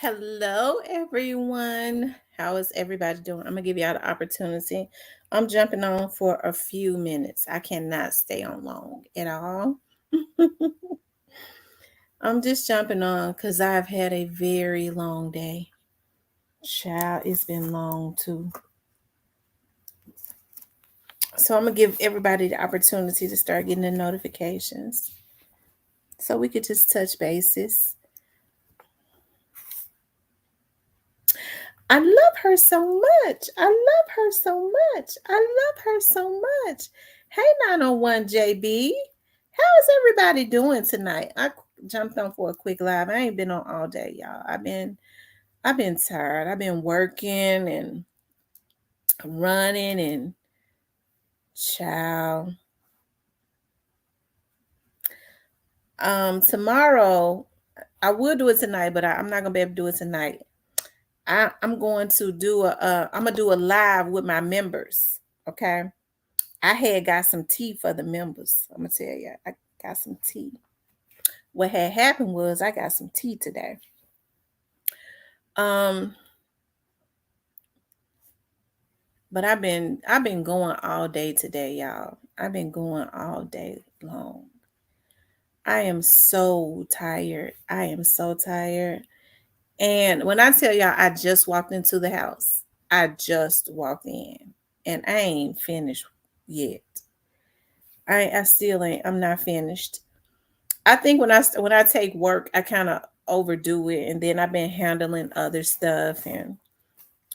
Hello, everyone. How is everybody doing? I'm gonna give y'all the opportunity. I'm jumping on for a few minutes. I cannot stay on long at all. I'm just jumping on because I've had a very long day. Child, it's been long too. So I'm gonna give everybody the opportunity to start getting the notifications so we could just touch bases. I love her so much. I love her so much. I love her so much. Hey, 901 JB. How is everybody doing tonight? I jumped on for a quick live. I ain't been on all day, y'all. I've been tired. I've been working and running and child. Tomorrow I would do it tonight, but I'm not gonna be able to do it tonight. I'm going to do I'm gonna do a live with my members. Okay. I had got some tea for the members. I'm gonna tell you, I got some tea. What had happened was I got some tea today. Um, but I've been going all day today, y'all. I've been going all day long. I am so tired. I am so tired. And when I tell y'all, I just walked into the house. I just walked in, and I ain't finished yet. I still ain't. I'm not finished. I think when I take work, I kind of overdo it, and then I've been handling other stuff, and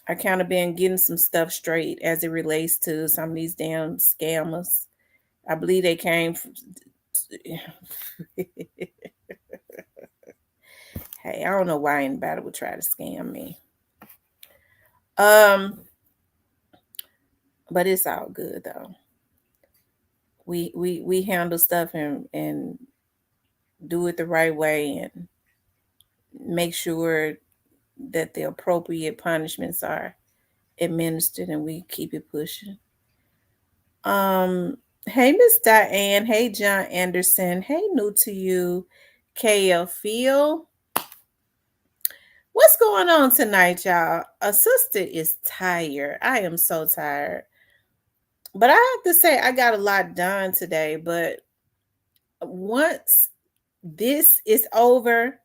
I kind of been getting some stuff straight as it relates to some of these damn scammers. I believe they came. Hey, I don't know why anybody would try to scam me. Um, but it's all good though. We handle stuff and do it the right way and make sure that the appropriate punishments are administered and we keep it pushing. Um, hey Miss Diane, hey John Anderson, hey new to you, KL Phil. What's going on tonight, y'all? A sister is tired. I am so tired. But I have to say I got a lot done today, but once this is over,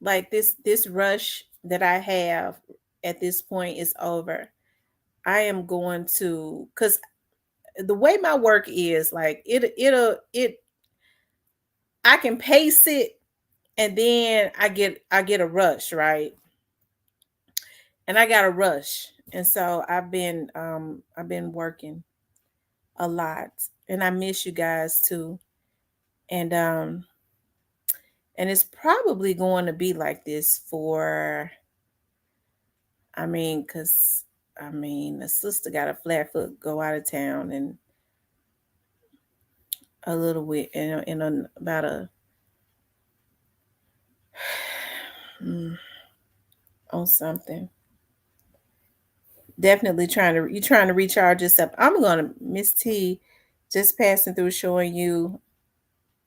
like this rush that I have at this point is over. I am going to cuz the way my work is like it I can pace it and then I get a rush, right? And I got a rush. And so I've been working a lot and I miss you guys too. And and it's probably going to be like this for cuz the sister got a flat foot go out of town and a little bit about a on something. Definitely trying to recharge yourself. I'm gonna Miss T just passing through showing you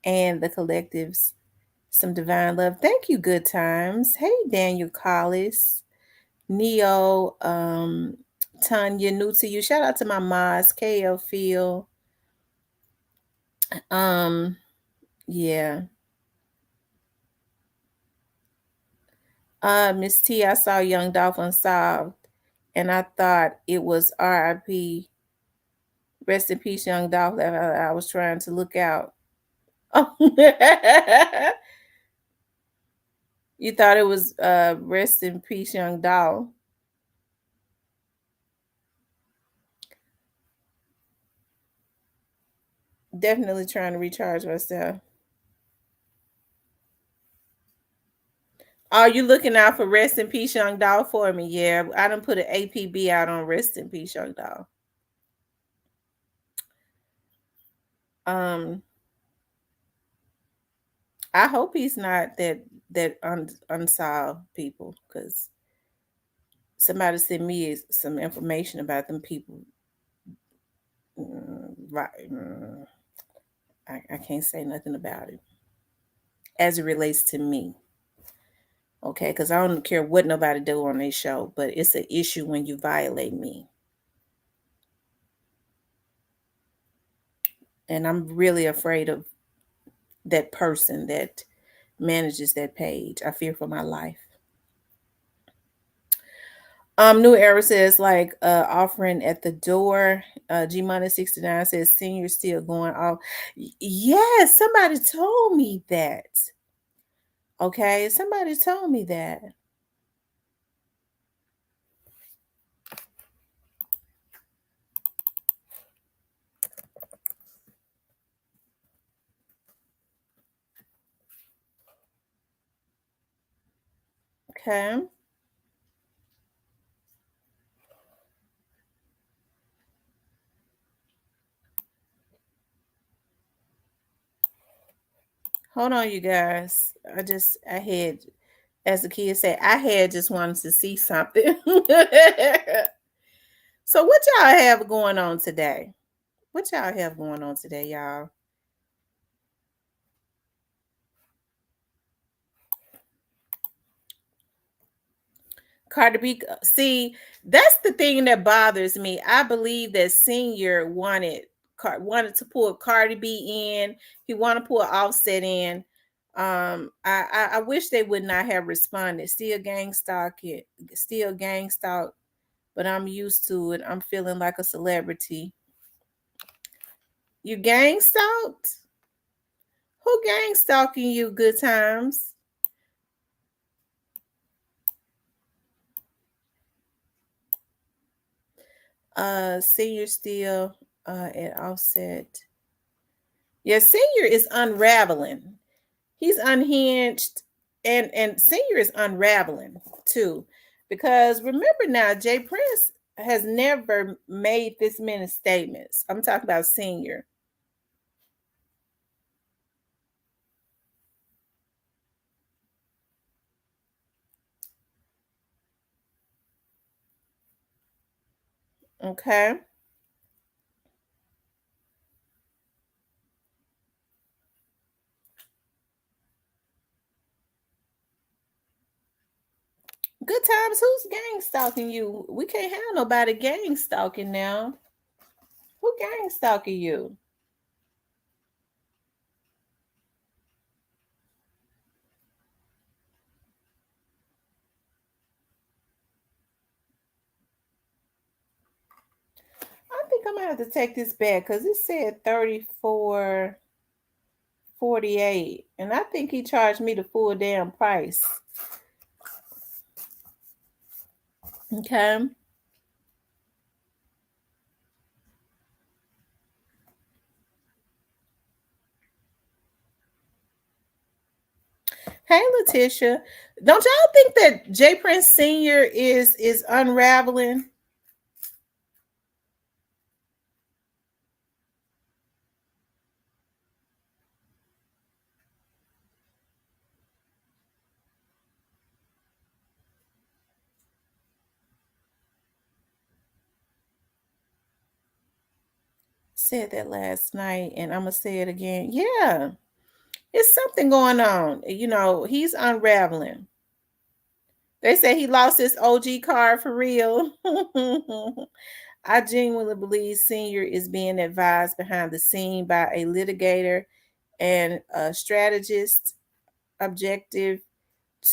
and the collectives some divine love. Thank you, good times. Hey Daniel Collis, Neo, Tanya, new to you. Shout out to my mods, KL Phil. Um, yeah. Miss T, I saw Young Dolph Unsolved and I thought it was RIP. Rest in peace, Young Dolph. I was trying to look out. Oh. You thought it was rest in peace, Young Dolph. Definitely trying to recharge myself. Are you looking out for rest in peace, Young Dolph for me? Yeah, I done put an APB out on rest in peace, Young Dolph. Um, I hope he's not that unsolved people because somebody sent me some information about them people. Right, I can't say nothing about it as it relates to me. Okay, because I don't care what nobody do on their show, but it's an issue when you violate me. And I'm really afraid of that person that manages that page. I fear for my life. New Era says like offering at the door. G Money 69 says senior still going off. Yes, somebody told me that. Okay, somebody told me that. Okay. Hold on, you guys. I had, as the kids say, I had just wanted to see something. So what y'all have going on today? What y'all have going on today, y'all? Cardi B, see, that's the thing that bothers me. I believe that Senior wanted to pull Cardi B in. He wanted to pull Offset in. I wish they would not have responded. Still gang stalk, but I'm used to it. I'm feeling like a celebrity. You gang stalked? Who gang stalking you? Good times. Senior still at Offset. Yeah, Senior is unraveling. He's unhinged, and Senior is unraveling too. Because remember now, Jay Prince has never made this many statements. I'm talking about Senior. Okay. Good times. Who's gang stalking you? We can't have nobody gang stalking now. Who gang stalking you? I think I'm gonna have to take this back because it said 34.48, and I think he charged me the full damn price. Okay. Hey Letitia. Don't y'all think that Jay Prince Sr. is unraveling? Said that last night and I'm gonna say it again. Yeah, it's something going on. He's unraveling. They say he lost his OG card for real. I genuinely believe Senior is being advised behind the scene by a litigator and a strategist objective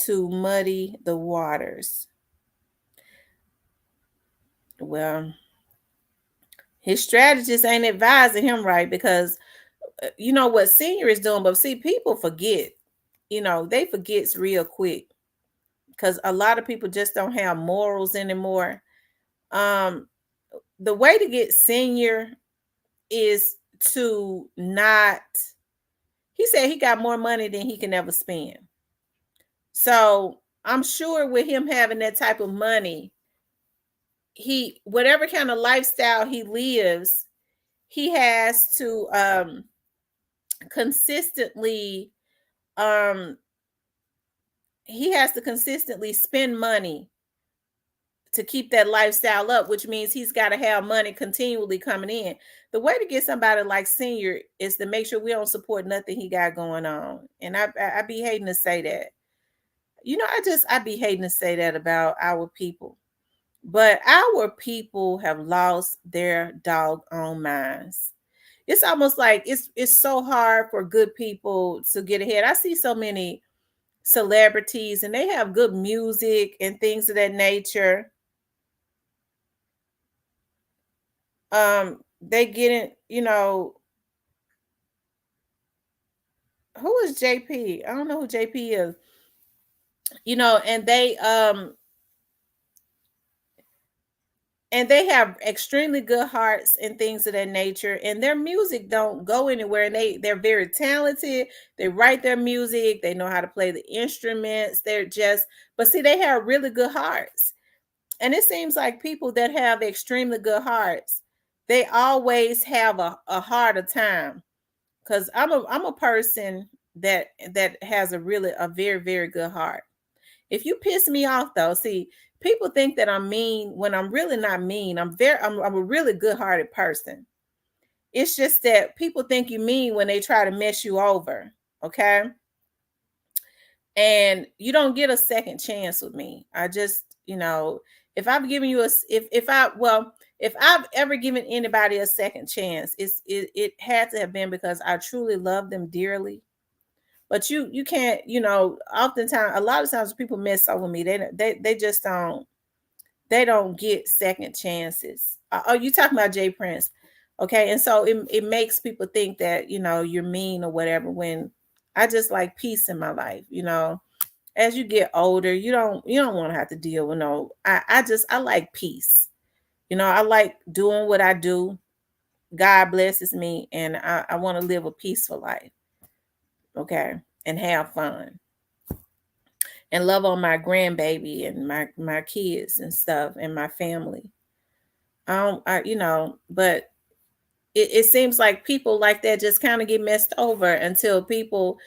to muddy the waters. Well, his strategist ain't advising him right because you know what Senior is doing, but see, people forget. They forgets real quick because a lot of people just don't have morals anymore. Um, the way to get Senior is to not. He said he got more money than he can ever spend. So I'm sure with him having that type of money, he whatever kind of lifestyle he lives, he has to consistently um spend money to keep that lifestyle up, which means he's got to have money continually coming in. The way to get somebody like Senior is to make sure we don't support nothing he got going on. And I be hating to say that. I be hating to say that about our people, but our people have lost their doggone minds. It's almost like it's so hard for good people to get ahead. I see so many celebrities and they have good music and things of that nature. They get in, who is JP? I don't know who JP is. And they have extremely good hearts and things of that nature, and their music don't go anywhere, and they're very talented. They write their music, they know how to play the instruments. But see, they have really good hearts. And it seems like people that have extremely good hearts, they always have a harder time. Because I'm a person that has a very, very good heart. If you piss me off though, see, people think that I'm mean when I'm really not mean. I'm a really good-hearted person. It's just that people think you mean when they try to mess you over. Okay. And you don't get a second chance with me. I just, if I've given you if I've ever given anybody a second chance, it had to have been because I truly love them dearly. But you can't, oftentimes, a lot of times people mess up with me. They just don't get second chances. Oh, you talking about Jay Prince. Okay. And so it makes people think that, you're mean or whatever, when I just like peace in my life. As you get older, you don't want to have to deal with no, I like peace. I like doing what I do. God blesses me, and I want to live a peaceful life. Okay. And have fun and love on my grandbaby and my kids and stuff and my family. But it seems like people like that just kind of get messed over until people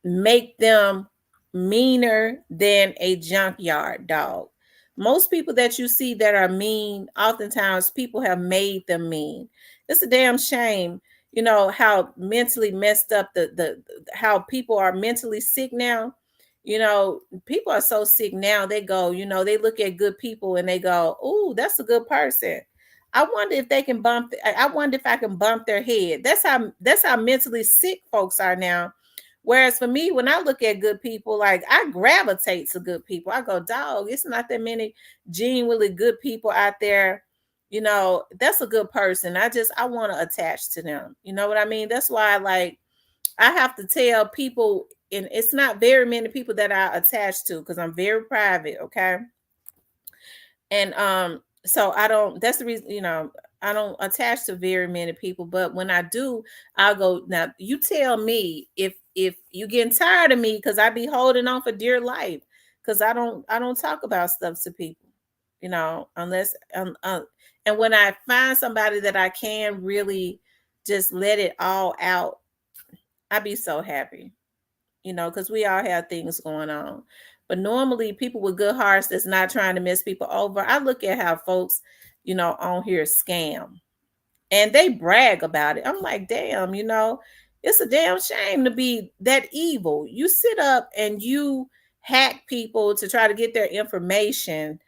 make them meaner than a junkyard dog. Most people that you see that are mean, oftentimes people have made them mean. It's a damn shame, how mentally messed up the how people are mentally sick now. People are so sick now. They go, they look at good people and they go, "Ooh, that's a good person." I wonder if they can I wonder if I can bump their head. That's how mentally sick folks are now. Whereas for me, when I look at good people, like I gravitate to good people. I go, dog, it's not that many genuinely good people out there. That's a good person. I want to attach to them. You know what I mean? That's why I have to tell people, and it's not very many people that I attach to because I'm very private, okay? And so I don't, that's the reason, I don't attach to very many people, but when I do, I'll go, now you tell me if you getting tired of me, because I be holding on for dear life, because I don't talk about stuff to people, unless and when I find somebody that I can really just let it all out, I be so happy, because we all have things going on. But normally, people with good hearts that's not trying to mess people over, I look at how folks, on here scam and they brag about it. I'm like, damn, it's a damn shame to be that evil. You sit up and you hack people to try to get their information,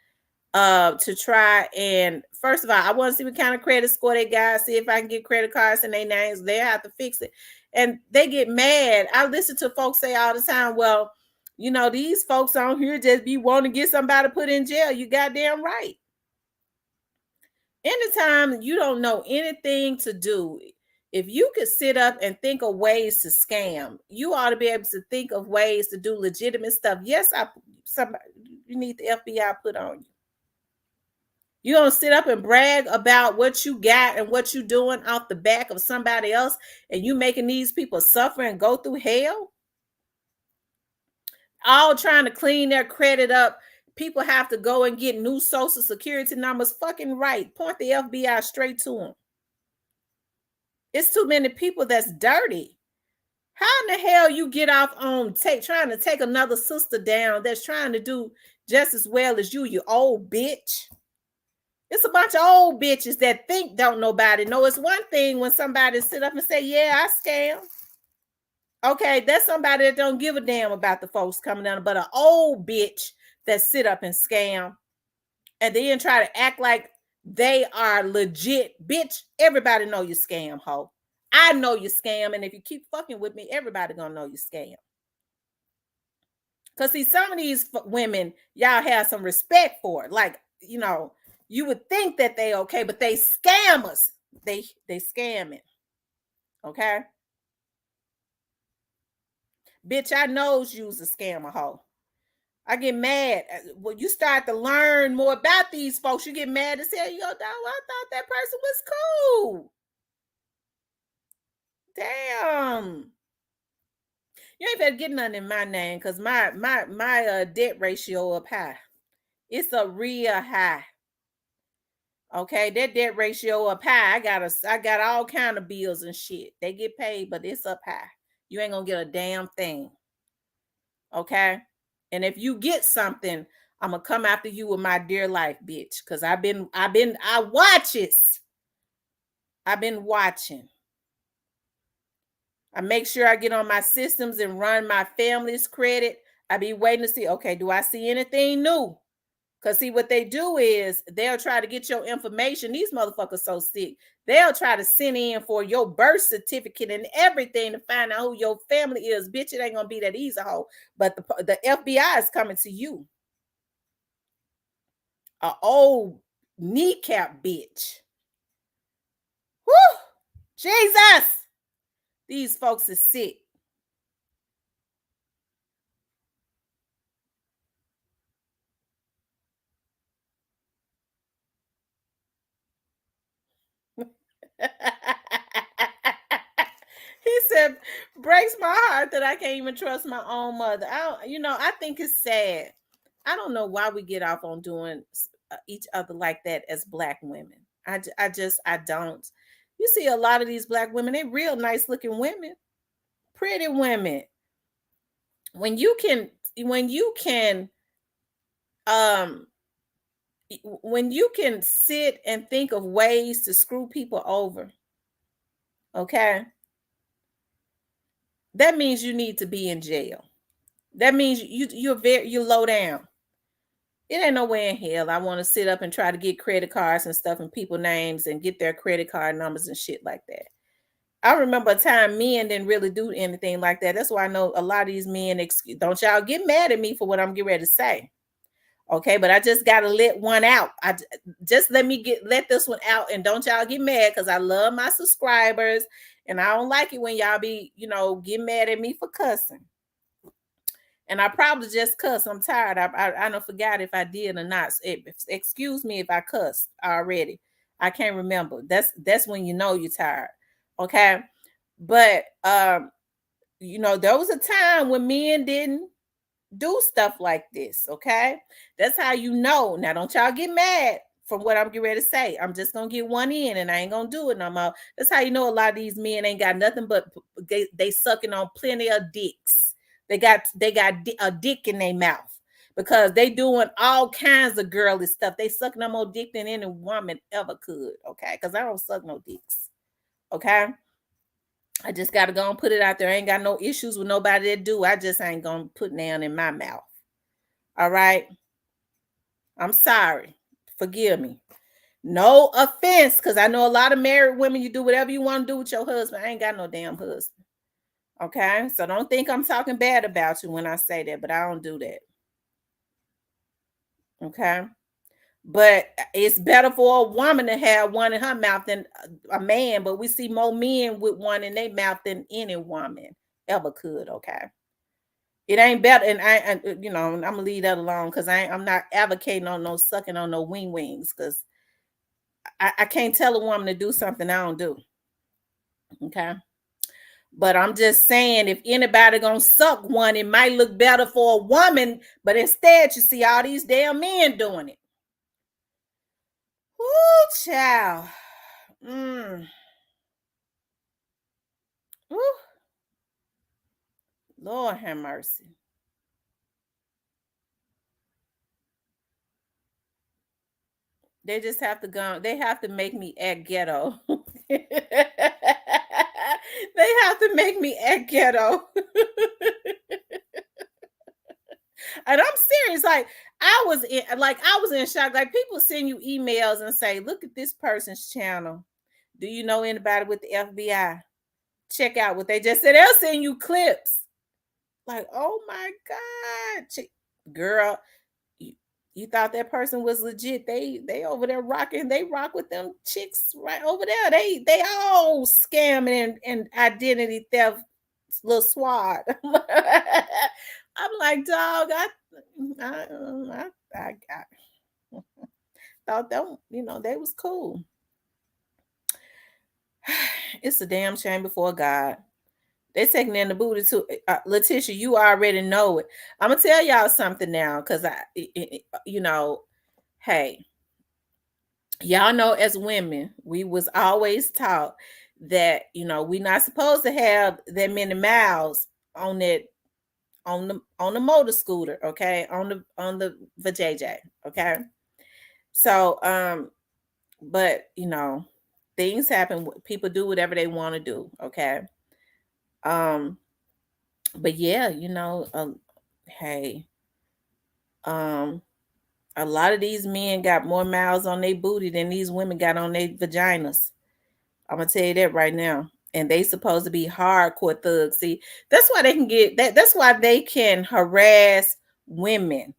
to try and, first of all, I want to see what kind of credit score they got, see if I can get credit cards in their names. They have to fix it. And they get mad. I listen to folks say all the time, well, these folks on here just be wanting to get somebody put in jail. You goddamn right. Anytime you don't know anything to do, if you could sit up and think of ways to scam, you ought to be able to think of ways to do legitimate stuff. Yes, you need the FBI put on you. You don't sit up and brag about what you got and what you doing off the back of somebody else, and you making these people suffer and go through hell, all trying to clean their credit up. People have to go and get new social security numbers. Fucking right. Point the FBI straight to them. It's too many people that's dirty. How in the hell you get off on trying to take another sister down that's trying to do just as well as you old bitch? It's a bunch of old bitches that think don't nobody know. It's one thing when somebody sit up and say, yeah, I scam. Okay, that's somebody that don't give a damn about the folks coming down, but an old bitch that sit up and scam and then try to act like they are legit. Bitch, everybody know you scam, hoe. I know you scam, and if you keep fucking with me, everybody gonna know you scam. Cause see, some of these women, y'all have some respect for it. Like, you would think that they okay, but they scammers. They scamming. Okay. Bitch, I knows you's a scammer, hoe. I get mad when you start to learn more about these folks. You get mad and say, "Yo, dog, I thought that person was cool." Damn, you ain't better get nothing in my name because my debt ratio up high. It's a real high. Okay, that debt ratio up high. I got all kind of bills and shit. They get paid, but it's up high. You ain't gonna get a damn thing. Okay. And if you get something, I'm gonna come after you with my dear life, bitch. Cause I watches. I've been watching. I make sure I get on my systems and run my family's credit. I be waiting to see, okay, do I see anything new? Cause see what they do is they'll try to get your information. These motherfuckers so sick. They'll try to send in for your birth certificate and everything to find out who your family is. Bitch, it ain't gonna be that easy, hoe. But the FBI is coming to you. A old kneecap bitch. Whoo! Jesus! These folks are sick. He said, breaks my heart that I can't even trust my own mother. I think it's sad. I don't know why we get off on doing each other like that as black women. I don't. You see a lot of these black women, they real nice looking women, pretty women. When you can, when you can, um, when you can sit and think of ways to screw people over, okay, that means you need to be in jail. That means you're low down. It ain't nowhere in hell I want to sit up and try to get credit cards and stuff and people names and get their credit card numbers and shit like that. I remember a time men didn't really do anything like that. That's why I know a lot of these men don't y'all get mad at me for what I'm getting ready to say. Okay, but I just gotta let one out. Just let this one out, and don't y'all get mad because I love my subscribers, and I don't like it when y'all be, get mad at me for cussing. And I probably just cuss. I'm tired. I don't forgot if I did or not. Excuse me if I cussed already. I can't remember. That's when you know you're tired. Okay, but there was a time when men didn't do stuff like this. Okay, that's how you know. Now, don't y'all get mad from what I'm getting ready to say. I'm just gonna get one in, and I ain't gonna do it no more. That's how you know a lot of these men ain't got nothing but they sucking on plenty of dicks. They got a dick in their mouth because they doing all kinds of girly stuff. They sucking no more dick than any woman ever could. Okay, because I don't suck no dicks. Okay. I just gotta go and put it out there. I ain't got no issues with nobody that do. I just ain't gonna put nail in my mouth. All right. I'm sorry. Forgive me. No offense, because I know a lot of married women, you do whatever you want to do with your husband. I ain't got no damn husband. Okay. So don't think I'm talking bad about you when I say that, but I don't do that. Okay. But it's better for a woman to have one in her mouth than a man. But we see more men with one in their mouth than any woman ever could. Okay. It ain't better, and I'm gonna leave that alone because I'm not advocating on no sucking on no wings because I can't tell a woman to do something I don't do. Okay. But I'm just saying, if anybody gonna suck one, it might look better for a woman, but instead you see all these damn men doing it. Ooh, child. Mm. Ooh, Lord have mercy. They just have to go. They have to make me act ghetto. They have to make me act ghetto. And I'm serious. Like I was in shock. Like people send you emails and say, look at this person's channel. Do you know anybody with the FBI? Check out what they just said. They'll send you clips. Like, oh my God. Girl, you, you thought that person was legit. They over there rocking, they rock with them chicks right over there. They all scamming and identity theft little swat. I'm like, dog, I thought that they was cool. It's a damn shame before God. They taking in the booty too. Letitia, you already know it. I'm gonna tell y'all something now, because hey, y'all know as women, we was always taught that we not supposed to have that many miles on that on the motor scooter, okay, on the vajayjay, okay. So but things happen. People do whatever they want to do, okay. Um, but yeah, hey, um, a lot of these men got more miles on their booty than these women got on their vaginas. I'm gonna tell you that right now. And they supposed to be hardcore thugs. See, that's why they can get that. That's why they can harass women.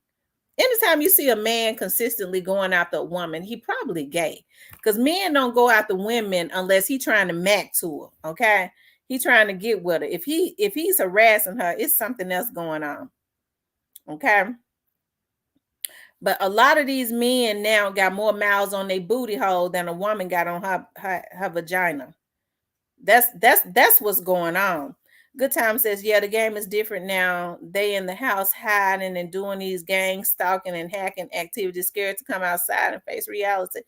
Anytime you see a man consistently going after a woman, he probably gay. Because men don't go after women unless he trying to mac to her. Okay. He trying to get with her. If he's harassing her, it's something else going on. Okay. But a lot of these men now got more miles on their booty hole than a woman got on her vagina. That's what's going on. Good Time says, yeah, the game is different now. They in the house hiding and doing these gang stalking and hacking activities, scared to come outside and face reality.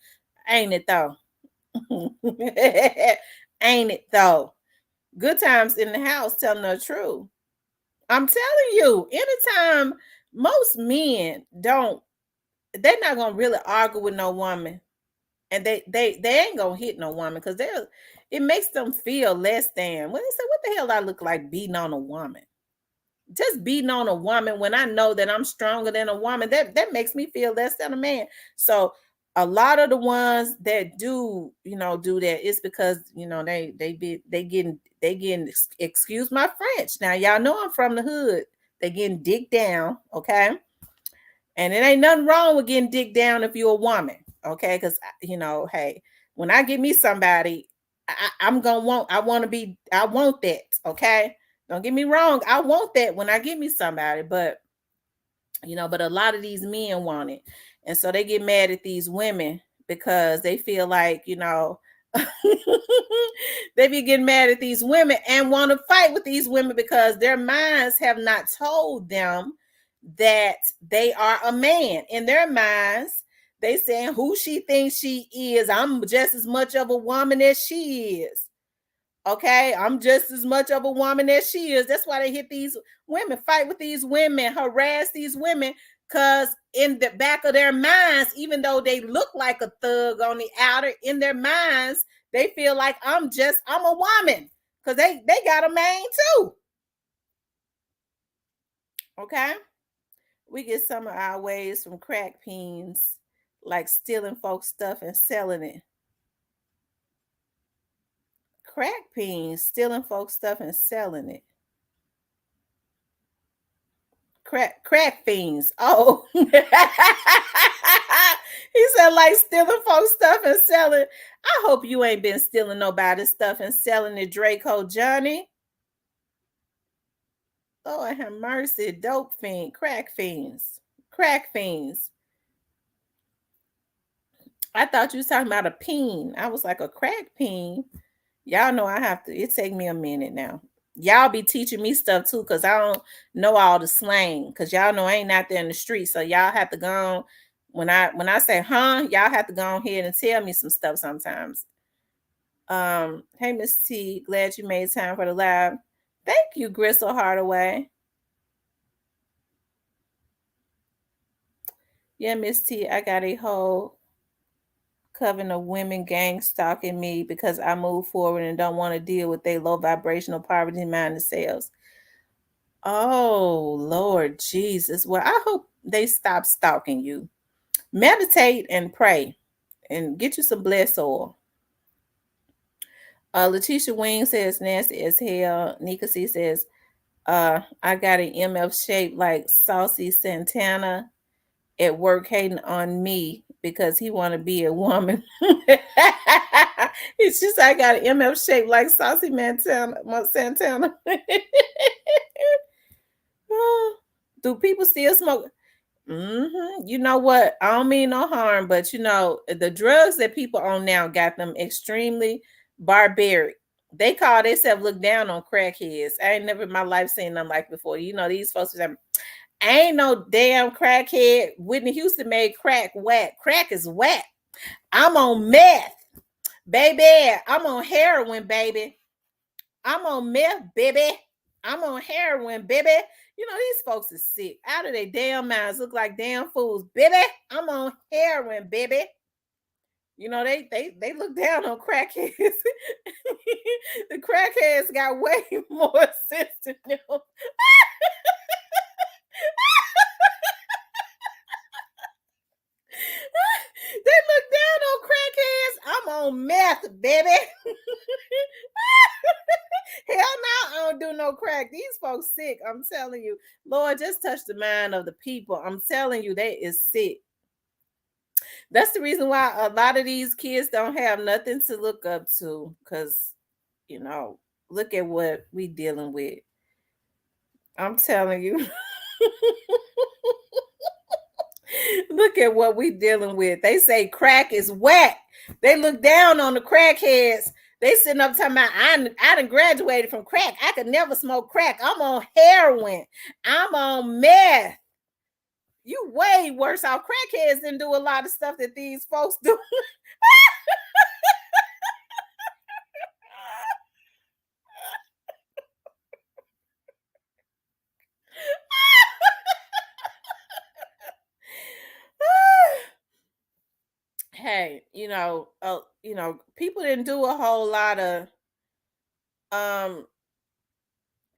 Ain't it though? Ain't it though? Good Times in the house telling the truth. I'm telling you, anytime most men they're not gonna really argue with no woman, and they ain't gonna hit no woman because it makes them feel less than. When they say, what the hell I look like beating on a woman? Just beating on a woman when I know that I'm stronger than a woman, that makes me feel less than a man. So a lot of the ones that do that, it's because they getting excuse my French. Now y'all know I'm from the hood. They getting dick down, okay? And it ain't nothing wrong with getting dick down if you're a woman, okay? Because hey, when I get me somebody, I want that, okay? Don't get me wrong, I want that when I get me somebody, but a lot of these men want it, and so they get mad at these women because they feel like they be getting mad at these women and want to fight with these women because their minds have not told them that they are a man. In their minds, they saying who she thinks she is. I'm just as much of a woman as she is. Okay, I'm just as much of a woman as she is. That's why they hit these women, fight with these women, harass these women, because in the back of their minds, even though they look like a thug on the outer, in their minds, they feel like I'm a woman because they got a man too. Okay, we get some of our ways from crack fiends, like stealing folks' stuff and selling it. Crack fiends stealing folks' stuff and selling it. Crack fiends. Oh. He said like stealing folks' stuff and selling. I hope you ain't been stealing nobody's stuff and selling it, Draco Johnny. Lord have mercy. Dope fiend. Crack fiends. Crack fiends. I thought you was talking about a peen. I was like, a crack peen. Y'all know it take me a minute now. Y'all be teaching me stuff too, because I don't know all the slang. Because y'all know I ain't out there in the street. So y'all have to go on. When I say y'all have to go ahead and tell me some stuff sometimes. Hey Miss T, glad you made time for the live. Thank you, Gristle Hardaway. Yeah, Miss T, I got a whole Coven of women gang stalking me because I move forward and don't want to deal with their low vibrational poverty minded selves. Oh, Lord Jesus. Well, I hope they stop stalking you. Meditate and pray and get you some bless oil. Letitia Wing says nasty as hell. Nika C says, I got an MF shaped like Saucy Santana at work hating on me because he want to be a woman. It's just I got an MF shaped like Saucy Santana. Do people still smoke? You know what? I don't mean no harm, but you know the drugs that people on now got them extremely barbaric. They call themselves look down on crackheads. I ain't never in my life seen them like before. You know these folks. I ain't no damn crackhead. Whitney Houston made crack whack. Crack is whack. I'm on meth, baby. I'm on heroin, baby. I'm on meth, baby. I'm on heroin, baby. You know, these folks is sick. Out of their damn minds, look like damn fools. Baby, I'm on heroin, baby. You know, they look down on crackheads. The crackheads got way more sense than them. They look down on crackheads. I'm on meth, baby. Hell no, I don't do no crack. These folks sick. I'm telling you. Lord, just touch the mind of the people. I'm telling you, they is sick. That's the reason why a lot of these kids don't have nothing to look up to. Because, you know, look at what we dealing with. I'm telling you. Look at what we dealing with. They say crack is whack. They look down on the crackheads. They sitting up talking about I done graduated from crack. I could never smoke crack. I'm on heroin. I'm on meth. You way worse. Our crackheads didn't do a lot of stuff that these folks do. Hey, people didn't do a whole lot of um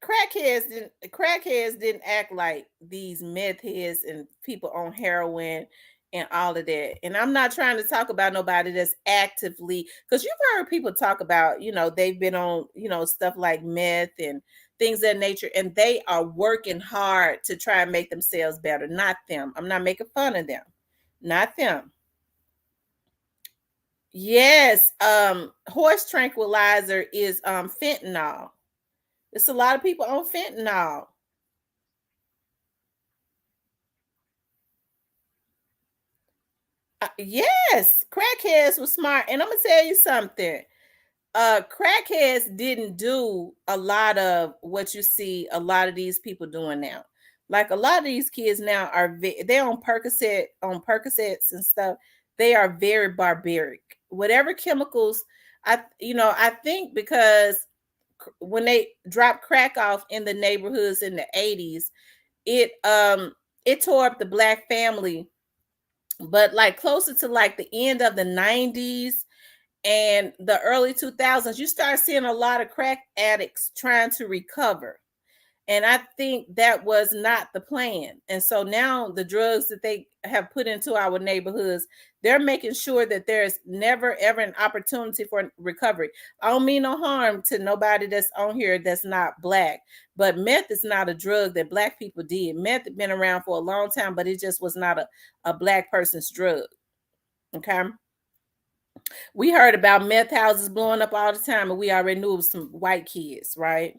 crackheads didn't act like these meth heads and people on heroin and all of that. And I'm not trying to talk about nobody that's actively, because you've heard people talk about, they've been on, stuff like meth and things of that nature, and they are working hard to try and make themselves better. Not them. I'm not making fun of them. Not them. Yes, horse tranquilizer is fentanyl. It's a lot of people on fentanyl. Yes, crackheads were smart. And I'm gonna tell you something. Crackheads didn't do a lot of what you see a lot of these people doing now. Like a lot of these kids now are they're on Percocets and stuff. They are very barbaric. Whatever chemicals, I think because when they dropped crack off in the neighborhoods in the 80s, it tore up the black family. But like closer to like the end of the 90s and the early 2000s, you start seeing a lot of crack addicts trying to recover. And I think that was not the plan. And so now the drugs that they have put into our neighborhoods, they're making sure that there's never ever an opportunity for recovery. I don't mean no harm to nobody that's on here that's not black, but meth is not a drug that black people did. Meth had been around for a long time, but it just was not a black person's drug. Okay. We heard about meth houses blowing up all the time, and we already knew it was some white kids, right?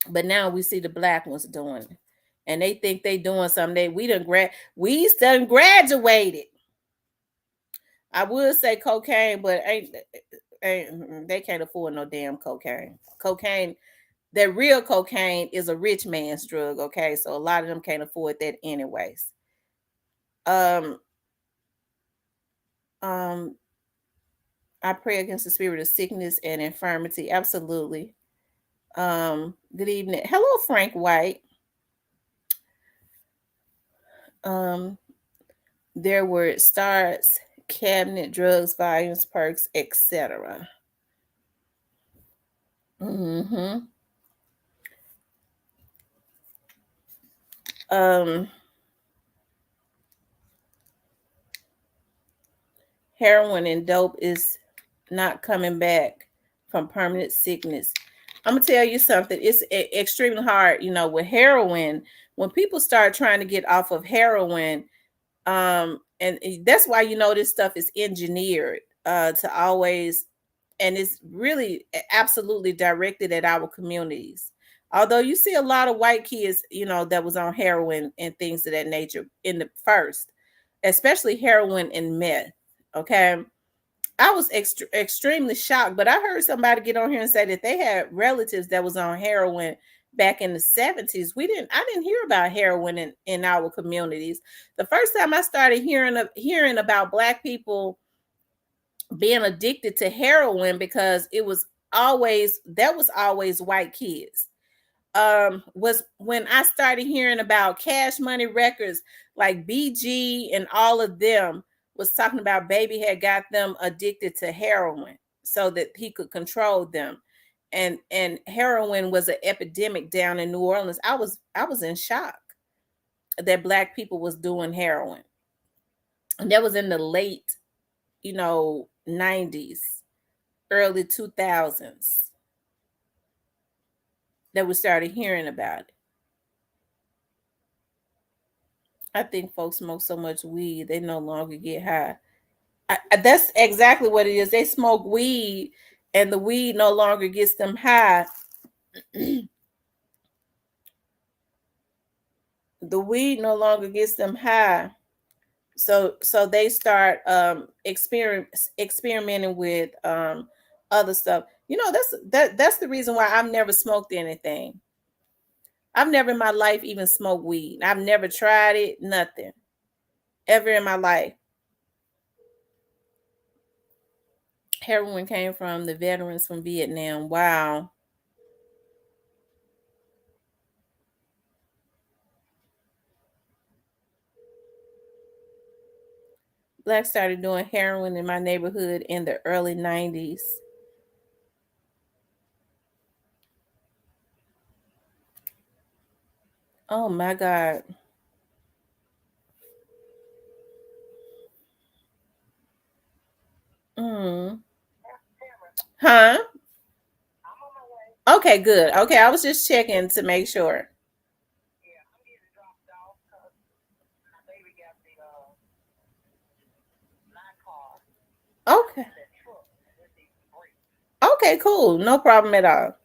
But now we see the black ones doing it, and they think they doing something. We done graduated. I would say cocaine, but ain't they can't afford no damn cocaine. Cocaine, that real cocaine is a rich man's drug. Okay, so a lot of them can't afford that anyways. Um, I pray against the spirit of sickness and infirmity. Absolutely. Good evening. Hello, Frank White. There were starts, cabinet, drugs, volumes, perks, etc. Mm-hmm. Um, Heroin and dope is not coming back from permanent sickness. I'm gonna tell you something. It's extremely hard, with heroin. When people start trying to get off of heroin, and that's why this stuff is engineered to always, and it's really absolutely directed at our communities. Although you see a lot of white kids, that was on heroin and things of that nature in the first, especially heroin and meth. Okay, I was extremely shocked, but I heard somebody get on here and say that they had relatives that was on heroin back in the 70s. I didn't hear about heroin in our communities. The first time I started hearing about black people being addicted to heroin, because that was always white kids, was when I started hearing about Cash Money Records, like BG and all of them was talking about baby had got them addicted to heroin so that he could control them. And heroin was an epidemic down in New Orleans. I was in shock that black people was doing heroin. And that was in the late, 90s, early 2000s, that we started hearing about it. I think folks smoke so much weed they no longer get high. That's exactly what it is. They smoke weed, and the weed no longer gets them high. The weed no longer gets them high. So they start experimenting with other stuff. That's the reason why I've never smoked anything. I've never in my life even smoked weed. I've never tried it, nothing. Ever in my life. Heroin came from the veterans from Vietnam. Wow. Blacks started doing heroin in my neighborhood in the early 90s. Oh my God. Mm. Huh? Okay, good. Okay, I was just checking to make sure. Okay. Okay, cool. No problem at all.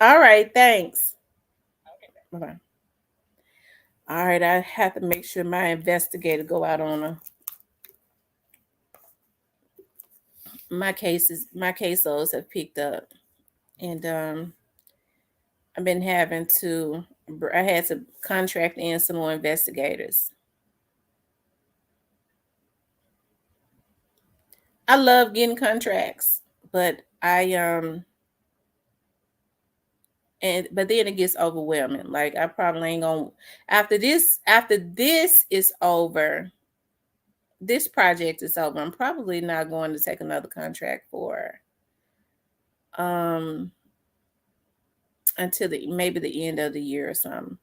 All right, thanks. Bye-bye. All right, I have to make sure my investigator go out on my cases have picked up, and I've been having to I had to contract in some more investigators. I love getting contracts, but I and but then it gets overwhelming. Like I probably ain't gonna after this is over, this project is over. I'm probably not going to take another contract for um until maybe the end of the year or something.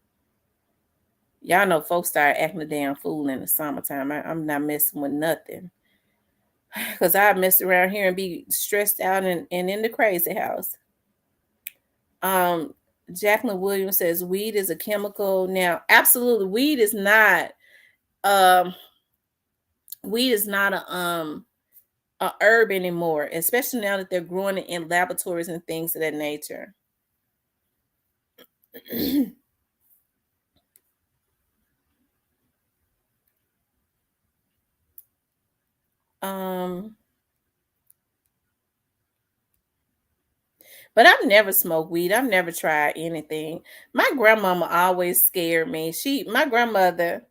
Y'all know folks start acting a damn fool in the summertime. I'm not messing with nothing. Cause I mess around here and be stressed out and in the crazy house. Um, Jacqueline Williams says weed is a chemical. Now, absolutely, um weed is not a herb anymore, especially now that they're growing it in laboratories and things of that nature. um, but I've never smoked weed. I've never tried anything. My grandmama always scared me. My grandmother,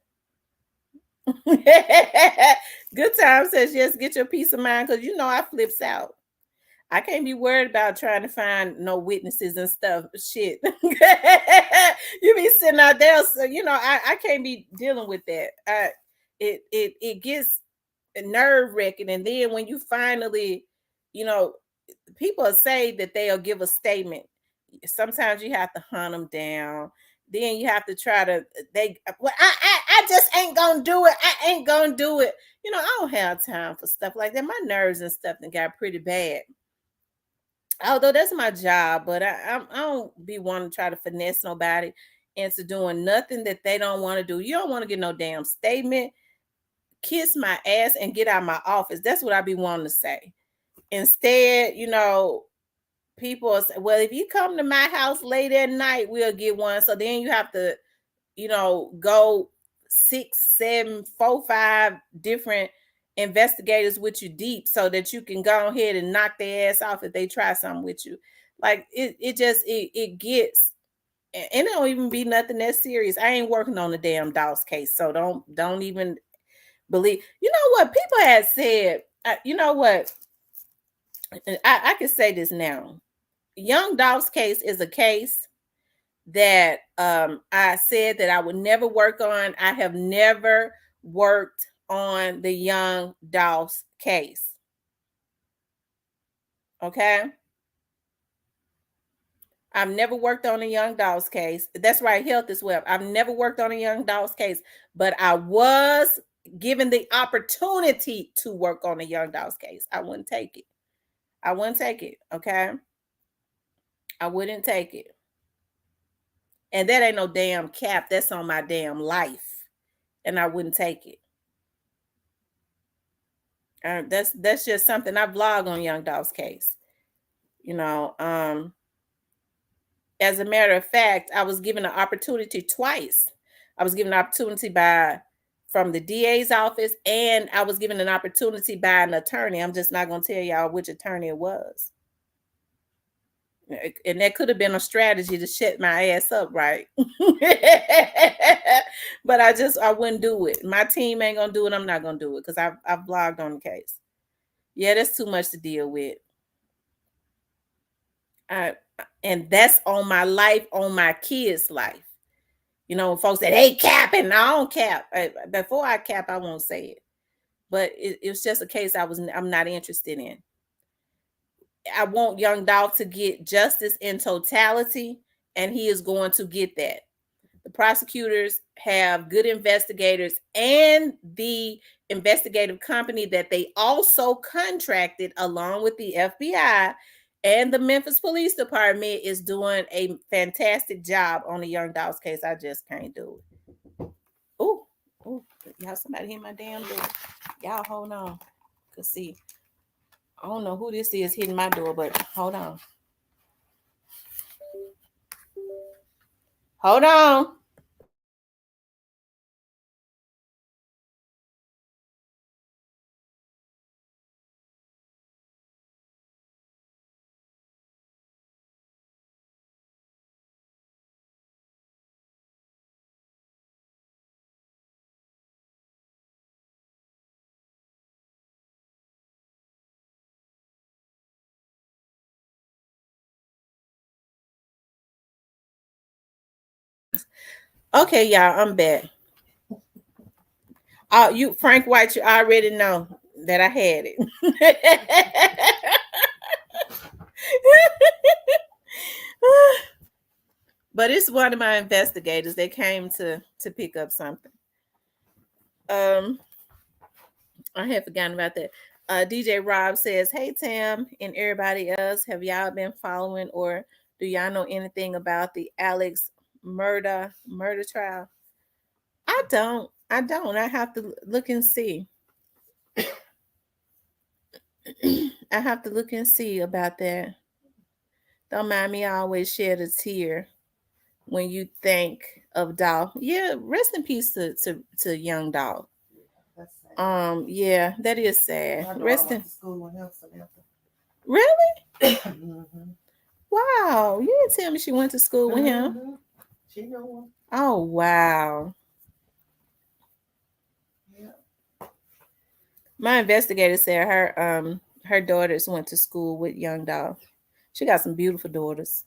good time says yes, get your peace of mind because I flips out. I can't be worried about trying to find no witnesses and stuff. Shit. You be sitting I can't be dealing with that. It gets nerve wracking, and then when you finally, you know, people say that they'll give a statement. Sometimes you have to hunt them down. Then you have to try to I just ain't gonna do it. I ain't gonna do it. I don't have time for stuff like that. My nerves and stuff that got pretty bad. Although that's my job, but I don't be wanting to try to finesse nobody into doing nothing that they don't want to do. You don't want to get no damn statement. Kiss my ass and get out of my office. That's what I be wanting to say. Instead, people say, well, if you come to my house late at night, we'll get one. So then you have to, go 6, 7, 4, 5 different investigators with you deep so that you can go ahead and knock their ass off if they try something with you. Like it gets, and it don't even be nothing that serious. I ain't working on the damn Dolph case, so don't even believe. You know what people had said? You know what? I can say this now. Young Dolph's case is a case that I said that I would never work on. I have never worked on the young Dolph's case. Okay. I've never worked on a young Dolph's case. That's right, health is wealth. I've never worked on a young Dolph's case, but I was given the opportunity to work on a young Dolph's case. I wouldn't take it. I wouldn't take it. Okay. I wouldn't take it. And that ain't no damn cap. That's on my damn life. And I wouldn't take it. That's just something I vlog on Young Dolph's case. As a matter of fact, I was given an opportunity twice. I was given an opportunity from the DA's office, and I was given an opportunity by an attorney. I'm just not going to tell y'all which attorney it was. And that could have been a strategy to shut my ass up, right? But I wouldn't do it. My team ain't gonna do it. I'm not gonna do it because I've blogged on the case. Yeah, that's too much to deal with. And that's on my life, on my kids' life. Folks that hey capping, I don't cap. Before I cap, I won't say it. But it's just a case I'm not interested in. I want young Dolph to get justice in totality, and he is going to get that. The prosecutors have good investigators, and the investigative company that they also contracted along with the FBI and the Memphis Police Department is doing a fantastic job on the young Dolph's case. I just can't do it. Oh, y'all, somebody hit my damn door. Y'all hold on. Cause see, I don't know who this is hitting my door, but hold on. Hold on. Okay, y'all, I'm back. You Frank White, you already know that I had it. But it's one of my investigators. They came to pick up something. I had forgotten about that. DJ Rob says, "Hey Tam and everybody else, have y'all been following or do y'all know anything about the Alex murder trial?" I don't. I have to look and see. I have to look and see about that. Don't mind me, I always shed a tear when you think of Dolph. Yeah, rest in peace to young Dolph. Yeah, that is sad. Rest in school with him, Samantha. Really? Mm-hmm. Wow, you didn't tell me she went to school with him. Mm-hmm. She know him. Oh wow. Yeah. My investigator said her daughters went to school with young Dolph. She got some beautiful daughters.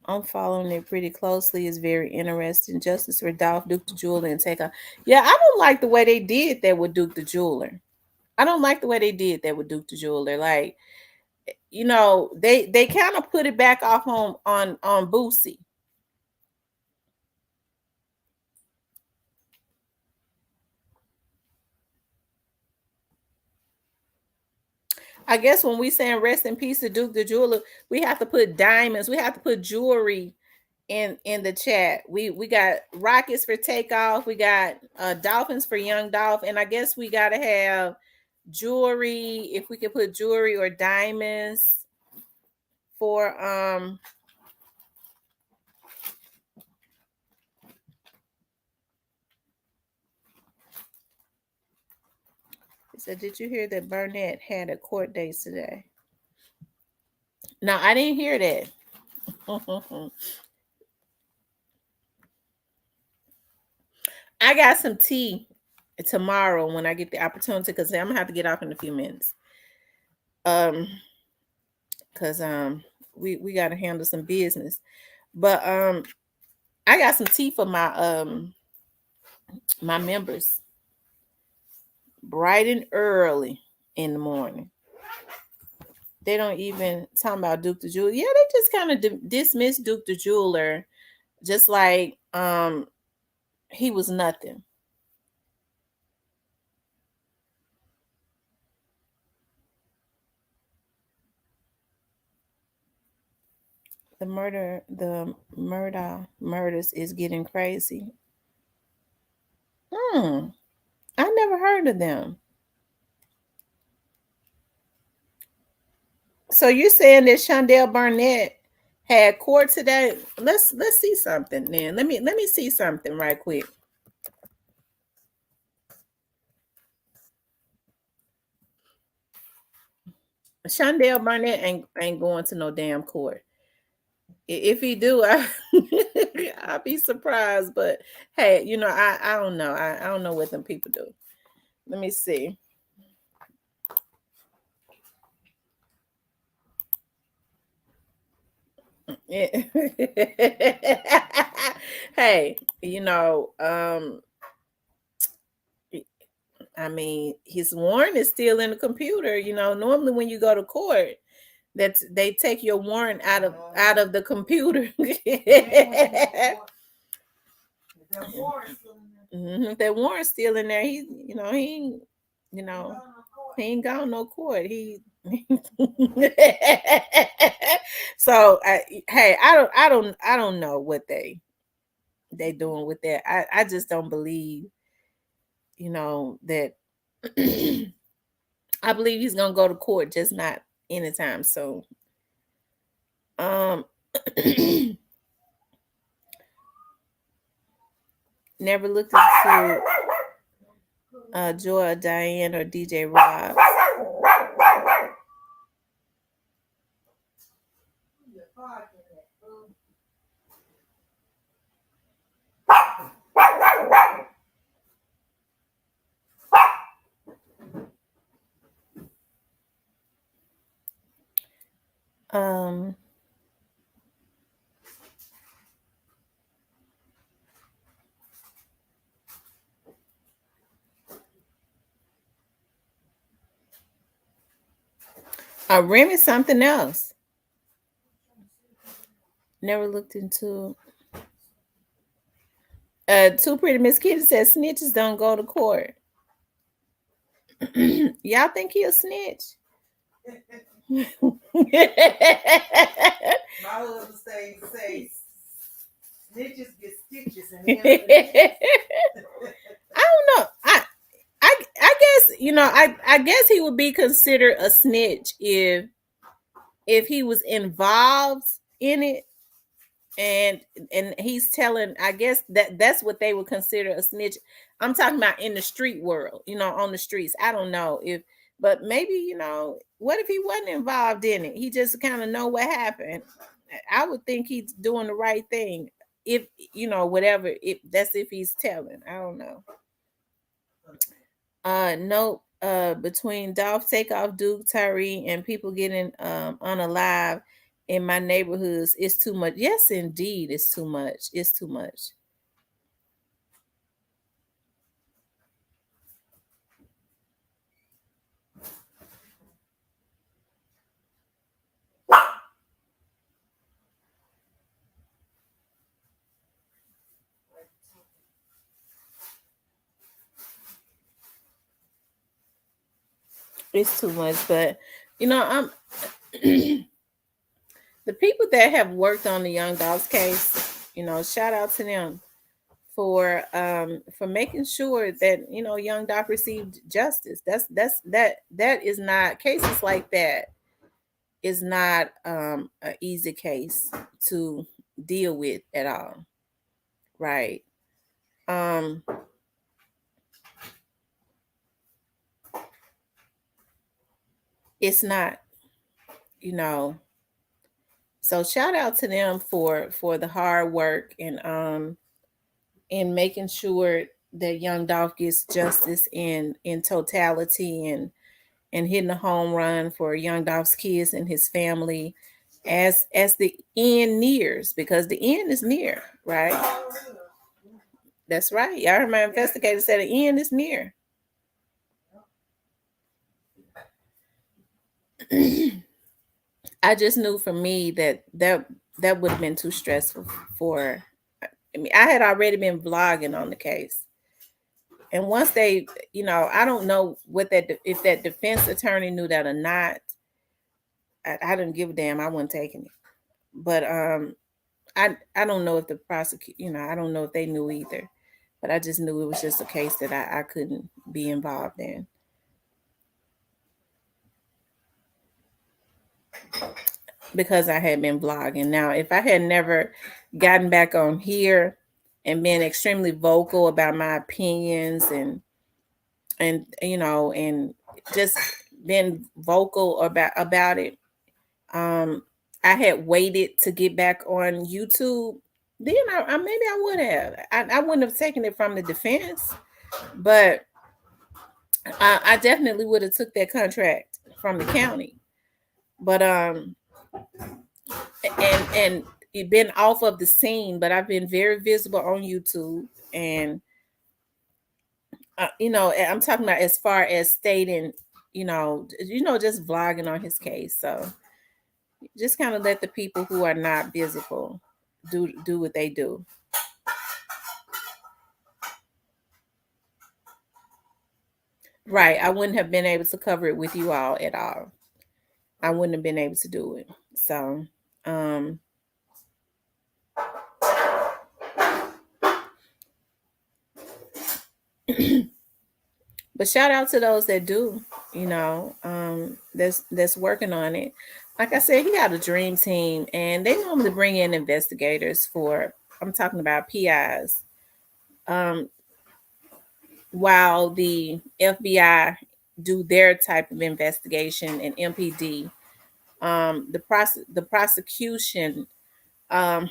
I'm following it pretty closely. It's very interesting. Justice for Dolph, Duke the Jeweler, and Take Off. Yeah, I don't like the way they did that with Duke the Jeweler. I don't like the way they did that with Duke the Jeweler. Like, they kind of put it back off on Boosie. I guess when we saying rest in peace to Duke the Jeweler, we have to put diamonds. We have to put jewelry in the chat. We got rockets for takeoff. We got dolphins for young Dolph, and I guess we gotta have jewelry. If we could put jewelry or diamonds for It said, did you hear that Burnett had a court date today? No, I didn't hear that. I got some tea tomorrow when I get the opportunity because I'm gonna have to get off in a few minutes. Because we gotta handle some business. But I got some tea for my members bright and early in the morning. They don't even talk about Duke the Jeweler. Yeah, they just kind of dismiss Duke the Jeweler, just like he was nothing. The murders is getting crazy. I never heard of them. So you're saying that Shondell Barnett had court today? Let's see something then. Let me see something right quick. Shondell Barnett ain't going to no damn court. If he do, I'll be surprised. But hey, I don't know. I don't know what them people do. Let me see. Hey, I mean, his warrant is still in the computer. Normally when you go to court, they take your warrant out of the computer. That warrant's still in there. You know, he ain't gone no court. He so hey, I don't know what they doing with that. I just don't believe, that I believe he's gonna go to court, just not anytime soon. Never looked into Joy, Diane, or DJ Rob. Um, Rim is something else. Never looked into. Too Pretty Miss Kitty says snitches don't go to court. Y'all think he a snitch? My husband say snitches get stitches. I don't know. I guess I guess he would be considered a snitch if he was involved in it, and he's telling. I guess that's what they would consider a snitch. I'm talking about in the street world, on the streets. I don't know but maybe what if he wasn't involved in it? He just kind of know what happened. I would think he's doing the right thing. If whatever, if that's if he's telling. I don't know. Nope. Between Dolph, Takeoff, Duke, Tyree, and people getting unalive, in my neighborhoods, it's too much. Yes, indeed, it's too much. It's too much. It's too much. But I'm the people that have worked on the Young Dogs case. Shout out to them for making sure that Young Doc received justice. That is not, cases like that is not an easy case to deal with at all, right? Um, it's not, you know. So shout out to them for the hard work and making sure that Young Dolph gets justice in totality, and hitting a home run for Young Dolph's kids and his family as the end nears, because the end is near, right? That's right. Y'all heard my investigator said the end is near. I just knew for me that would have been too stressful for. I mean, I had already been vlogging on the case, and once they, I don't know what if that defense attorney knew that or not. I didn't give a damn. I wasn't taking it, but I don't know if the prosecute, I don't know if they knew either, but I just knew it was just a case that I couldn't be involved in because I had been vlogging. Now, if I had never gotten back on here and been extremely vocal about my opinions and just been vocal about it, I had waited to get back on YouTube, then I maybe I would have. I wouldn't have taken it from the defense, but I definitely would have took that contract from the county. But and it been off of the scene, but I've been very visible on YouTube, and I'm talking about as far as stating, just vlogging on his case. So just kind of let the people who are not visible do what they do. Right. I wouldn't have been able to cover it with you all at all. I wouldn't have been able to do it. So, um, but shout out to those that do, that's working on it. Like I said, he got a dream team, and they normally bring in investigators for. I'm talking about PIs. Um, while the FBI do their type of investigation and MPD, the prosecution um,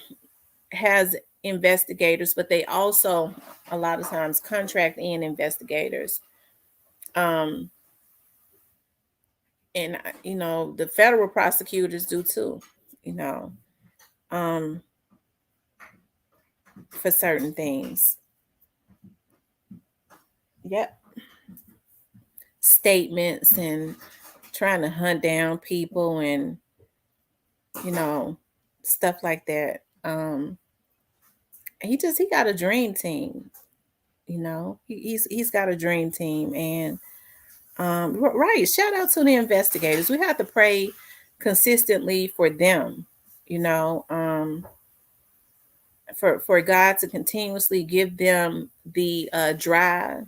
has investigators, but they also a lot of times contract in investigators. Um, and the federal prosecutors do too. You know, um, for certain things. Yep, statements and trying to hunt down people and you know stuff like that. He got a dream team. He's got a dream team, and right. Shout out to the investigators. We have to pray consistently for them. You know, for God to continuously give them the drive.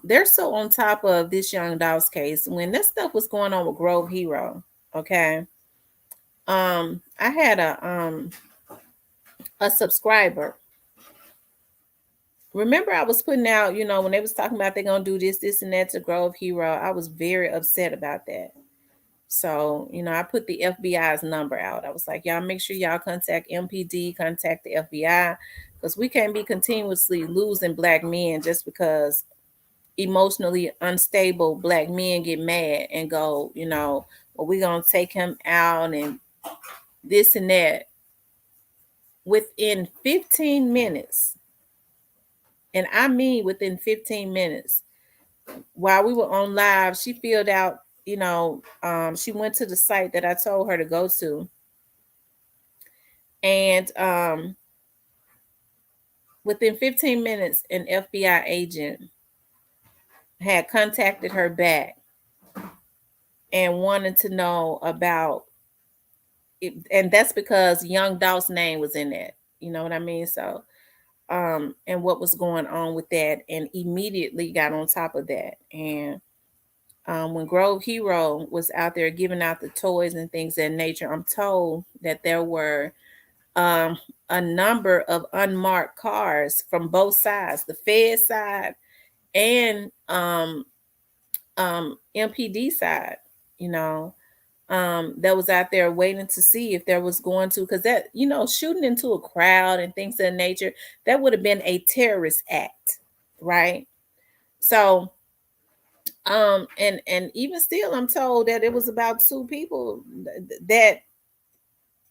They're so on top of this young Dawes case. When this stuff was going on with Grove Hero, okay. I had a subscriber. Remember, I was putting out, when they was talking about they're gonna do this, and that to Grove Hero. I was very upset about that. So, I put the FBI's number out. I was like, y'all make sure y'all contact MPD, contact the FBI, because we can't be continuously losing black men just because emotionally unstable black men get mad and go, well, we're gonna take him out and this and that. Within 15 minutes, and I mean within 15 minutes, while we were on live, she filled out, she went to the site that I told her to go to. And within 15 minutes, an FBI agent had contacted her back and wanted to know about it. And that's because young Dolph's name was in that. You know what I mean? So, and what was going on with that, and immediately got on top of that. And when Grove Hero was out there giving out the toys and things of that nature, I'm told that there were a number of unmarked cars from both sides, the Fed side and MPD side, that was out there waiting to see if there was going to, because that, shooting into a crowd and things of that nature, that would have been a terrorist act, right? So, and even still, I'm told that it was about 2 people that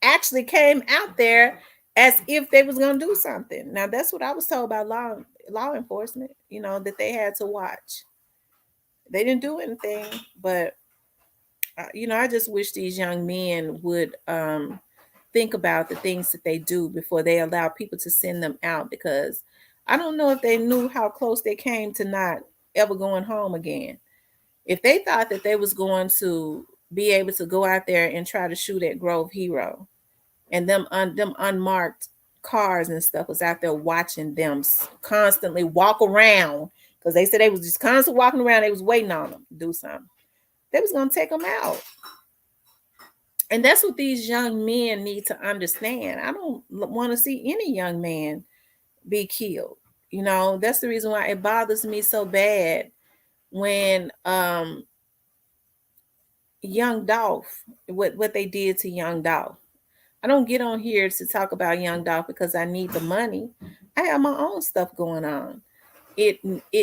actually came out there as if they was gonna do something. Now that's what I was told by law enforcement, that they had to watch. They didn't do anything, but I just wish these young men would think about the things that they do before they allow people to send them out, because I don't know if they knew how close they came to not ever going home again. If they thought that they was going to be able to go out there and try to shoot at Grove Hero, and them unmarked cars and stuff was out there watching them constantly walk around, because they said they was just constantly walking around, they was waiting on them to do something, they was going to take them out. And that's what these young men need to understand. I don't want to see any young man be killed. That's the reason why it bothers me so bad when young Dolph, what they did to young Dolph. I don't get on here to talk about young Dolph because I need the money. I have my own stuff going on. It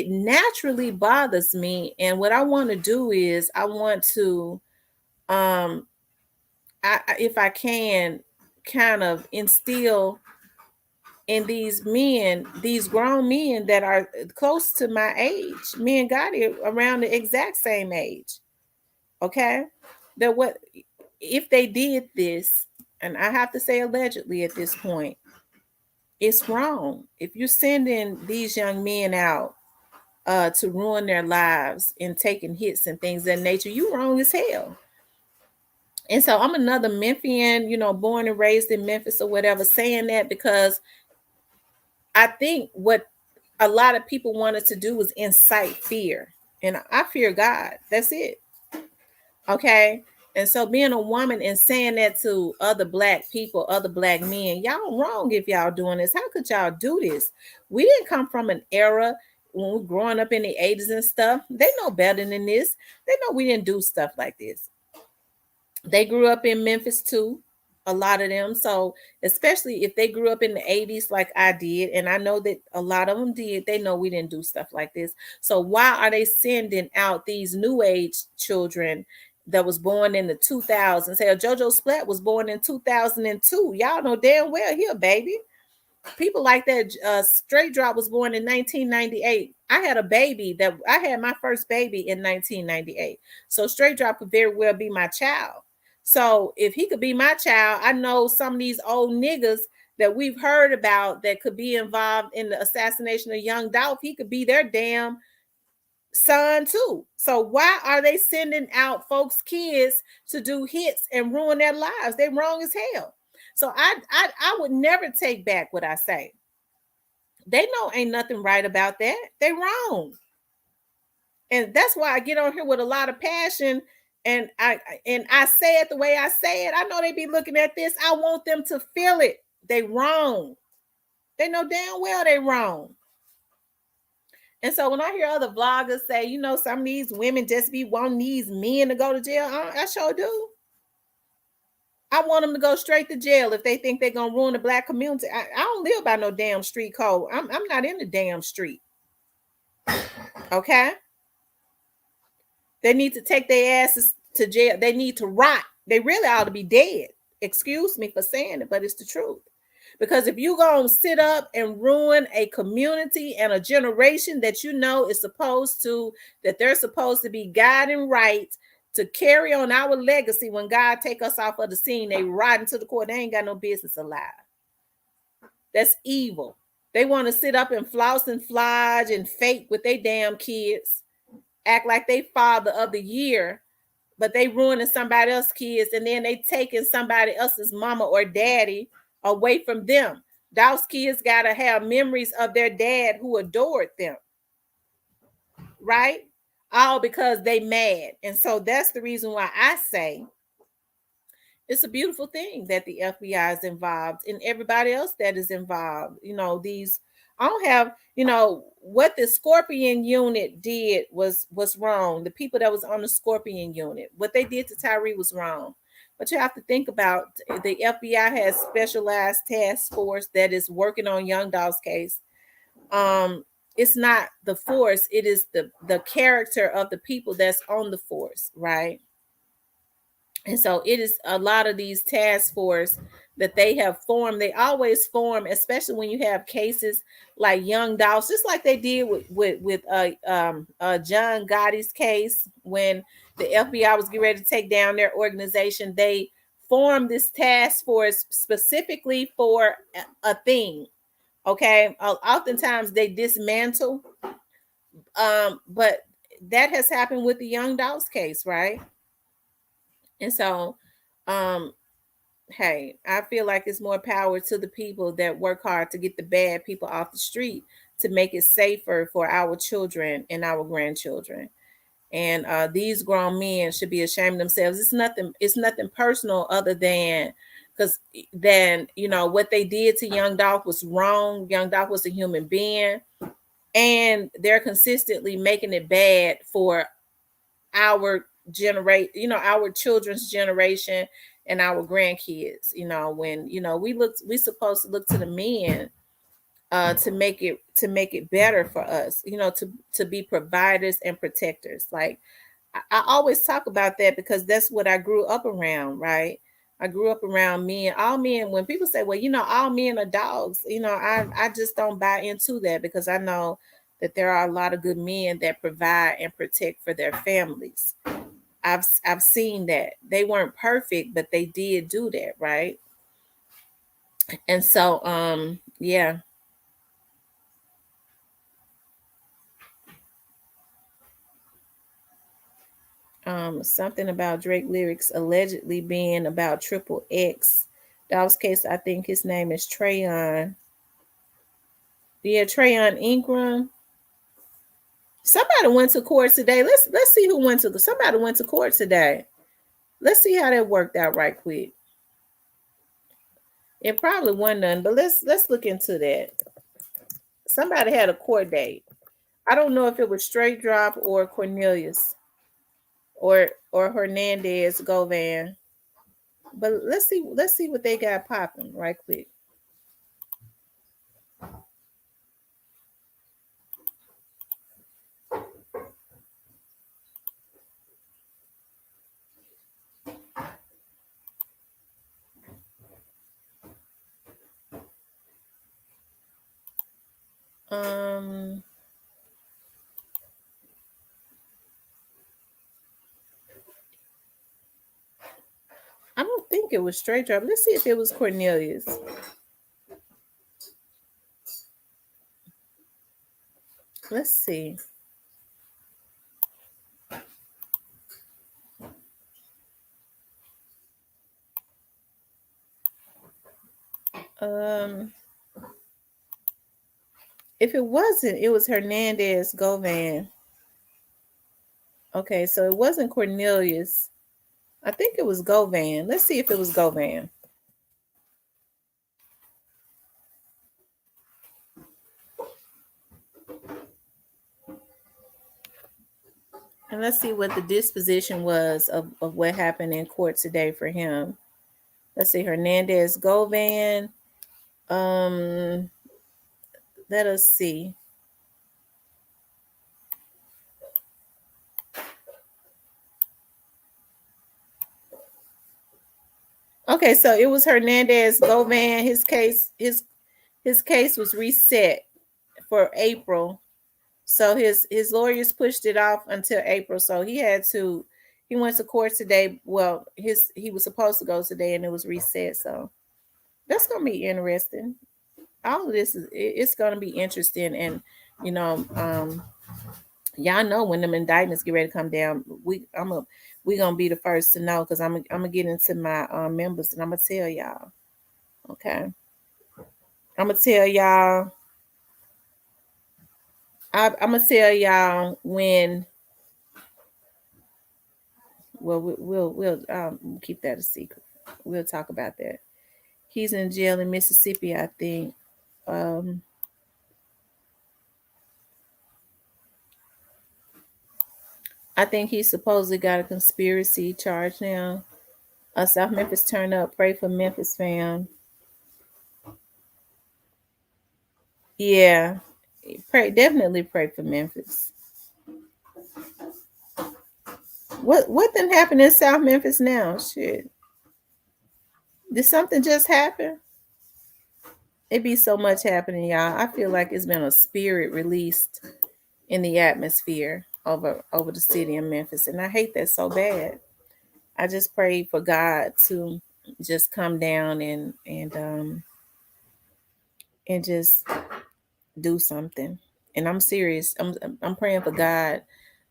naturally bothers me, and what I want to do is I want to if I can, kind of instill in these men, these grown men that are close to my age, me and Gotti around the exact same age, okay, that what if they did this, and I have to say allegedly at this point, it's wrong. If you're sending these young men out to ruin their lives and taking hits and things of that nature, you wrong as hell. And so I'm another Memphian, born and raised in Memphis or whatever, saying that because I think what a lot of people wanted to do was incite fear. And I fear God. That's it. Okay. And so being a woman and saying that to other Black people, other Black men, y'all wrong if y'all doing this. How could y'all do this? We didn't come from an era when we were growing up in the 80s and stuff. They know better than this. They know we didn't do stuff like this. They grew up in Memphis too, a lot of them. So especially if they grew up in the 80s like I did, and I know that a lot of them did, they know we didn't do stuff like this. So why are they sending out these new age children that was born in the 2000s? Say JoJo Splat was born in 2002. Y'all know damn well here, baby. People like that. Straight Drop was born in 1998. I had my first baby in 1998. So Straight Drop could very well be my child. So if he could be my child, I know some of these old niggas that we've heard about that could be involved in the assassination of young Dolph, he could be their damn son too. So why are they sending out folks' kids to do hits and ruin their lives? They wrong as hell. So I would never take back what I say. They know ain't nothing right about that. They wrong. And that's why I get on here with a lot of passion, and I say it the way I say it. I know they be looking at this. I want them to feel it. They wrong. They know damn well they wrong. And so when I hear other vloggers say, some of these women just be wanting these men to go to jail, I sure do. I want them to go straight to jail if they think they're going to ruin the Black community. I don't live by no damn street code. I'm not in the damn street. Okay? They need to take their asses to jail. They need to rot. They really ought to be dead Excuse me for saying it, but it's the truth. Because if you gonna sit up and ruin a community and a generation that you know is supposed to, that they're supposed to be guiding right to carry on our legacy when God take us off of the scene, they riding to the court. They ain't got no business alive. That's evil. They want to sit up and floss and flodge and fake with their damn kids, act like they father of the year, but they ruining somebody else's kids, and then they taking somebody else's mama or daddy away from them. Those kids gotta have memories of their dad who adored them, right? All because they mad. And so that's the reason why I say it's a beautiful thing that the FBI is involved and everybody else that is involved. These I don't have, what the Scorpion unit did was wrong. The people that was on the Scorpion unit, what they did to Tyree was wrong. But you have to think about the FBI has specialized task force that is working on Young Dolph's case. It's not the force, it is the character of the people that's on the force, right? And so it is a lot of these task force that they have formed. They always form, especially when you have cases like Young Dolph, just like they did with John Gotti's case when the FBI was getting ready to take down their organization. They formed this task force specifically for a thing. Okay, oftentimes they dismantle, but that has happened with the Young Dolph's case, right? And so, um, hey, I feel like it's more power to the people that work hard to get the bad people off the street to make it safer for our children and our grandchildren. And these grown men should be ashamed of themselves. It's nothing personal other than because then what they did to Young Dolph was wrong. Young Dolph was a human being, and they're consistently making it bad for our our children's generation and our grandkids. When we supposed to look to the men to make it better for us, to be providers and protectors. Like I always talk about that because that's what I grew up around, right? I grew up around men, all men. When people say, well, all men are dogs, I just don't buy into that because I know that there are a lot of good men that provide and protect for their families. I've seen that. They weren't perfect, but they did do that, right? And so yeah. Something about Drake lyrics allegedly being about triple X. Dog's case, I think his name is Trayon. Yeah, Trayon Ingram. Somebody went to court today. Let's see who went to somebody went to court today. Let's see how that worked out right quick. It probably wasn't none, but let's look into that. Somebody had a court date. I don't know if it was Straight Drop or Cornelius or Hernandez Govan. But let's see what they got popping right quick. Um I don't think it was Straight Drop. Let's see if it was Cornelius. Let's see. Um if it wasn't, it was Hernandez Govan. Okay, so it wasn't Cornelius. I think it was Govan. Let's see if it was Govan. And let's see what the disposition was of what happened in court today for him. Let's see, Hernandez Govan. Um, Let us see. Okay, so it was Hernandez Govan. His case was reset for April. So his lawyers pushed it off until April. So he went to court today. Well, he was supposed to go today and it was reset. So that's gonna be interesting. All of this it's gonna be interesting. And you know, y'all know when them indictments get ready to come down, we gonna be the first to know because I'm gonna get into my members and I'm gonna tell y'all. Okay, I'm gonna tell y'all. I'm gonna tell y'all when. Well, we'll keep that a secret. We'll talk about that. He's in jail in Mississippi, I think. Um, I think he supposedly got a conspiracy charge now. South Memphis turn up. Pray for Memphis fam. Yeah, definitely pray for Memphis. What then happened in South Memphis now? Shit, did something just happen? It be so much happening, y'all. I feel like it's been a spirit released in the atmosphere over the city of Memphis, and I hate that so bad. I just pray for God to just come down and just do something. And I'm serious. I'm praying for God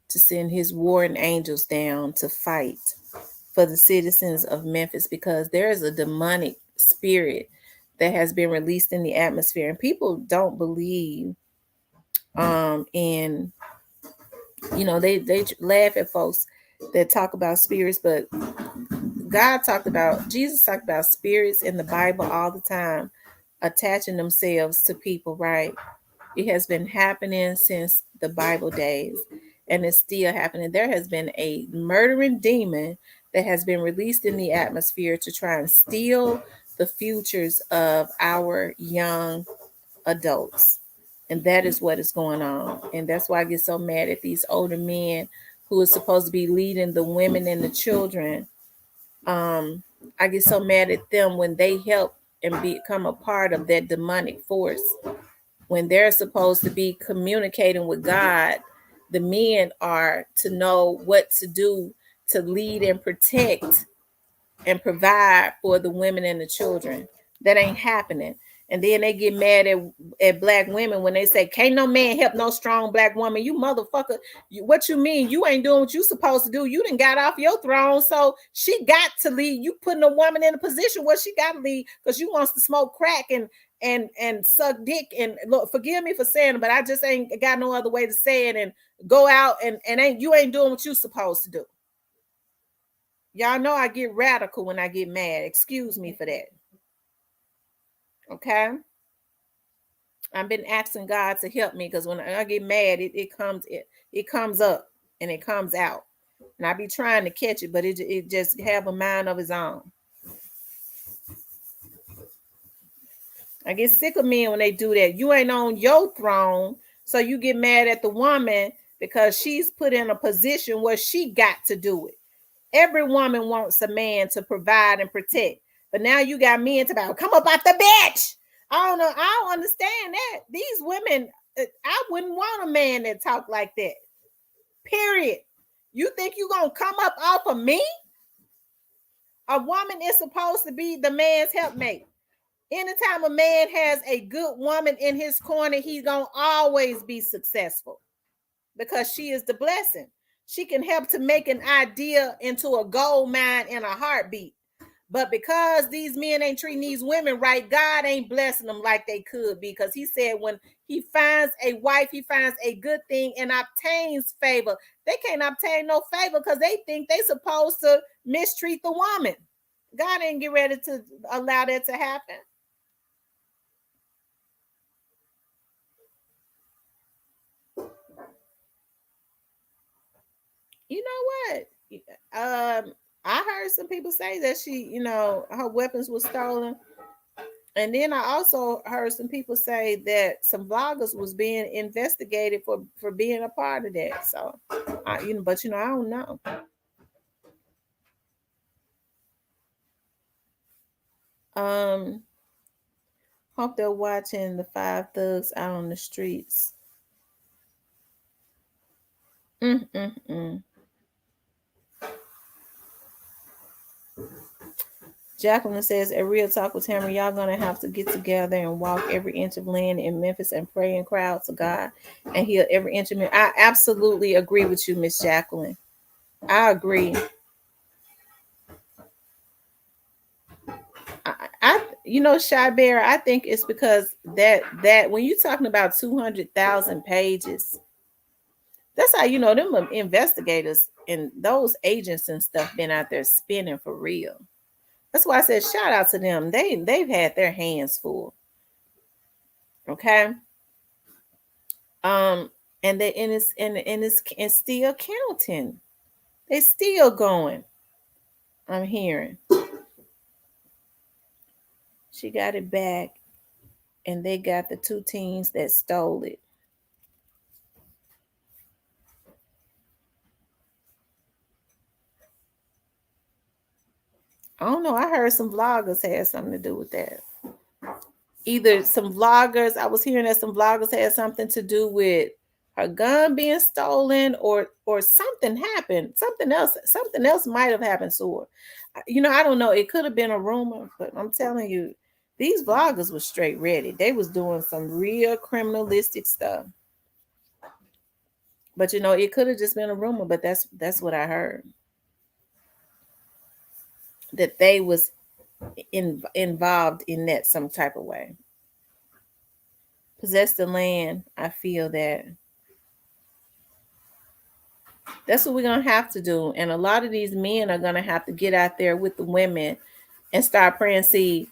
to send His warring angels down to fight for the citizens of Memphis because there is a demonic spirit that has been released in the atmosphere, and people don't believe in they laugh at folks that talk about spirits, but Jesus talked about spirits in the Bible all the time, attaching themselves to people, right? It has been happening since the Bible days, and it's still happening. There has been a murdering demon that has been released in the atmosphere to try and steal the futures of our young adults. And that is what is going on. And that's why I get so mad at these older men who are supposed to be leading the women and the children. I get so mad at them when they help and become a part of that demonic force. When they're supposed to be communicating with God, the men are to know what to do to lead and protect and provide for the women and the children. That ain't happening. And then they get mad at black women when they say, can't no man help no strong black woman. You motherfucker. What you mean? You ain't doing what you supposed to do. You done got off your throne. So she got to leave. You putting a woman in a position where she got to leave because you wants to smoke crack and suck dick. And look, forgive me for saying it, but I just ain't got no other way to say it. And go out and ain't doing what you supposed to do. Y'all know I get radical when I get mad. Excuse me for that. Okay. I've been asking God to help me because when I get mad, it comes up and it comes out. And I be trying to catch it, but it just have a mind of its own. I get sick of men when they do that. You ain't on your throne, so you get mad at the woman because she's put in a position where she got to do it. Every woman wants a man to provide and protect. But now you got men to about come up out the bitch. I don't know. I don't understand that. These women, I wouldn't want a man that talk like that. Period. You think you gonna come up off of me? A woman is supposed to be the man's helpmate. Anytime a man has a good woman in his corner, he's gonna always be successful because she is the blessing. She can help to make an idea into a gold mine in a heartbeat. But because these men ain't treating these women right, God ain't blessing them like they could be. Because He said when He finds a wife, He finds a good thing and obtains favor. They can't obtain no favor because they think they supposed to mistreat the woman. God ain't get ready to allow that to happen. You know what? I heard some people say that her weapons were stolen. And then I also heard some people say that some vloggers was being investigated for being a part of that. So, but I don't know. Um, hope they're watching the five thugs out on the streets. Mm-mm-mm. Jacqueline says, a real talk with Tamara, y'all gonna have to get together and walk every inch of land in Memphis and pray and cry out to God and heal every inch of me. I absolutely agree with you, Miss Jacqueline. I agree. Shy Bear, I think it's because that when you're talking about 200,000 pages, that's how you know them investigators and those agents and stuff been out there spinning for real. That's why I said shout out to them. They've had their hands full. Okay. Um, and it's still counting. They still going. I'm hearing. She got it back, and they got the two teens that stole it. I don't know. I heard some vloggers had something to do with that. Either some vloggers, I was hearing that some vloggers had something to do with her gun being stolen, or something happened. Something else might have happened to her. I don't know. It could have been a rumor, but I'm telling you, these vloggers were straight ready. They was doing some real criminalistic stuff. But it could have just been a rumor, but that's what I heard. That they was involved in that some type of way. Possess the land. I feel that's what we're gonna have to do. And a lot of these men are gonna have to get out there with the women and start praying. See,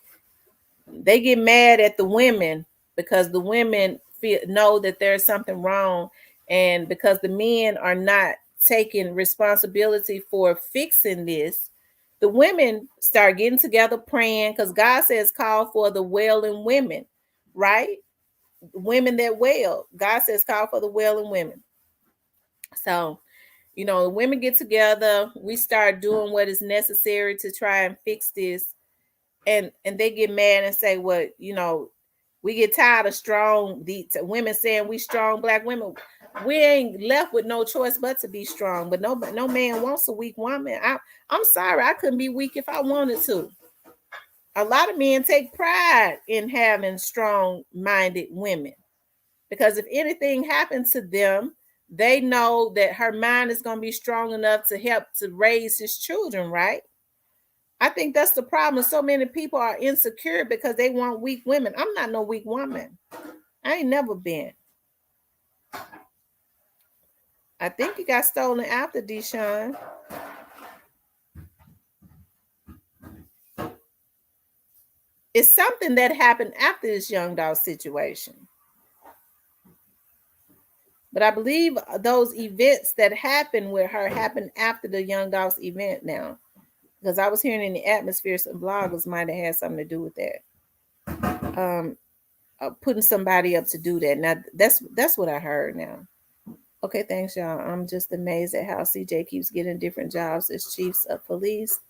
they get mad at the women because the women know that there's something wrong, and because the men are not taking responsibility for fixing this, the women start getting together praying, because God says call for the wailing women, right? Women that wail. God says call for the wailing women. So women get together, we start doing what is necessary to try and fix this, and they get mad and say, well, we get tired of strong the women saying we strong black women. We ain't left with no choice but to be strong, but no man wants a weak woman. I'm sorry, I couldn't be weak if I wanted to. A lot of men take pride in having strong minded women, because if anything happens to them, they know that her mind is going to be strong enough to help to raise his children, right? I think that's the problem. So many people are insecure because they want weak women. I'm not no weak woman. I ain't never been. I think it got stolen after Deshaun. It's something that happened after this young dog situation. But I believe those events that happened with her happened after the young dog's event now. Because I was hearing in the atmosphere some bloggers might have had something to do with that. Putting somebody up to do that. Now that's what I heard now. Okay, thanks, y'all. I'm just amazed at how CJ keeps getting different jobs as chiefs of police.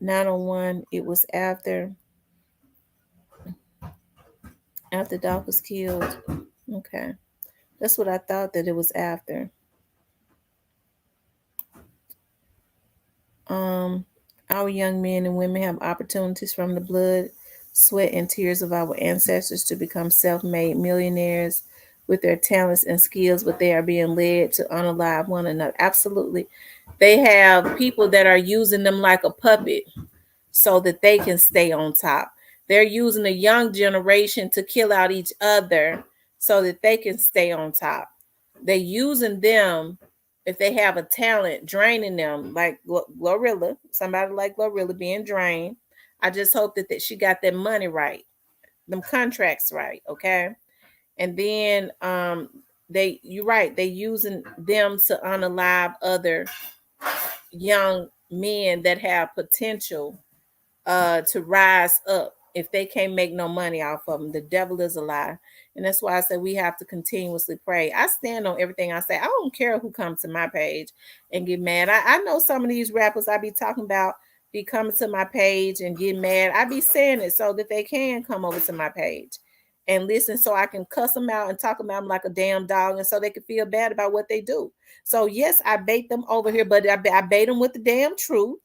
901, it was after Dolph was killed. Okay. That's what I thought that it was after. Our young men and women have opportunities from the blood, sweat, and tears of our ancestors to become self-made millionaires with their talents and skills, but they are being led to unalive one another. Absolutely. They have people that are using them like a puppet so that they can stay on top. They're using the young generation to kill out each other so that they can stay on top. They're using them if they have a talent, draining them like Glorilla, somebody like Glorilla being drained. I just hope that she got that money right, them contracts right, okay? And then you're right, they using them to unalive other young men that have potential to rise up if they can't make no money off of them. The devil is a lie. And that's why I say we have to continuously pray. I stand on everything I say. I don't care who comes to my page and get mad. I know some of these rappers I be talking about, be coming to my page and get mad. I be saying it so that they can come over to my page and listen, so I can cuss them out and talk about them like a damn dog, and so they can feel bad about what they do. So yes, I bait them over here, but I bait them with the damn truth.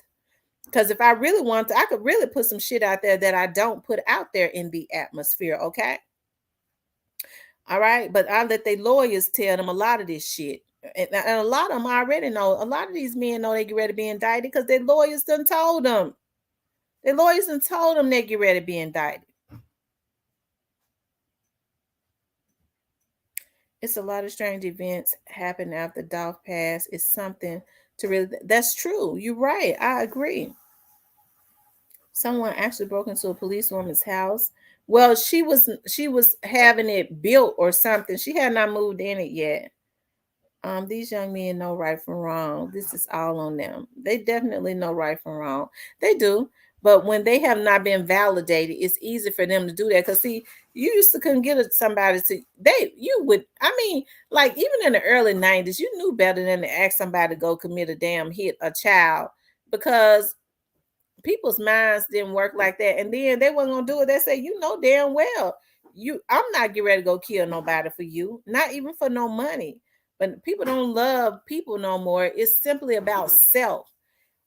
Because if I really want to, I could really put some shit out there that I don't put out there in the atmosphere. Okay. All right. But I let their lawyers tell them a lot of this shit. And a lot of them already know. A lot of these men know they get ready to be indicted because their lawyers done told them. Their lawyers done told them they get ready to be indicted. It's a lot of strange events happen after Dolph passed. It's something to really. That's true. You're right. I agree. Someone actually broke into a policewoman's house. Well, she was having it built or something. She had not moved in it yet. These young men know right from wrong. This is all on them. They definitely know right from wrong. They do. But when they have not been validated, it's easy for them to do that. Because see, you used to couldn't get somebody to you would, I mean, like even in the early 90s, you knew better than to ask somebody to go commit a damn hit a child, because people's minds didn't work like that. And then they weren't gonna do it. They say, you know damn well, I'm not getting ready to go kill nobody for you, not even for no money. But people don't love people no more. It's simply about self.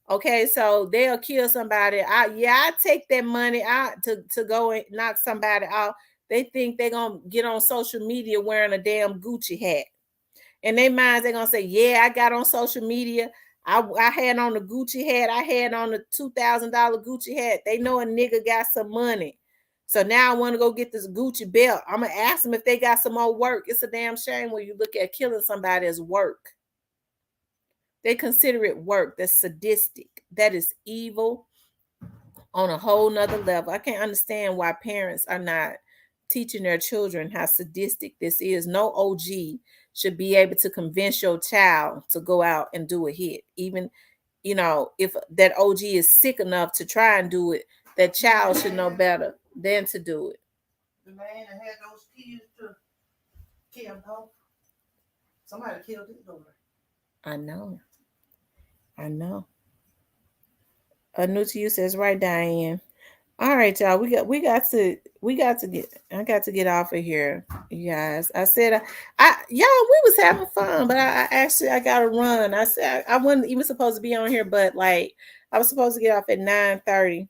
Okay, so they'll kill somebody. I take that money out to go and knock somebody out. They think they're gonna get on social media wearing a damn Gucci hat. In their minds, they're gonna say, yeah, I got on social media. I had on the Gucci hat. I had on the $2,000 Gucci hat. They know a nigga got some money. So now I want to go get this Gucci belt. I'm gonna ask them if they got some more work. It's a damn shame when you look at killing somebody as work. They consider it work. That's sadistic. That is evil on a whole nother level. I can't understand why parents are not teaching their children how sadistic this is. No OG should be able to convince your child to go out and do a hit. Even, if that OG is sick enough to try and do it, that child should know better than to do it. The man that had those kids to kill Dolph. Somebody killed his daughter. I know. I know. New to you says right, Diane. All right, y'all. We got to get. I got to get off of here, you guys. I said, y'all, we was having fun, but I got to run. I said I wasn't even supposed to be on here, but like I was supposed to get off at 9:30.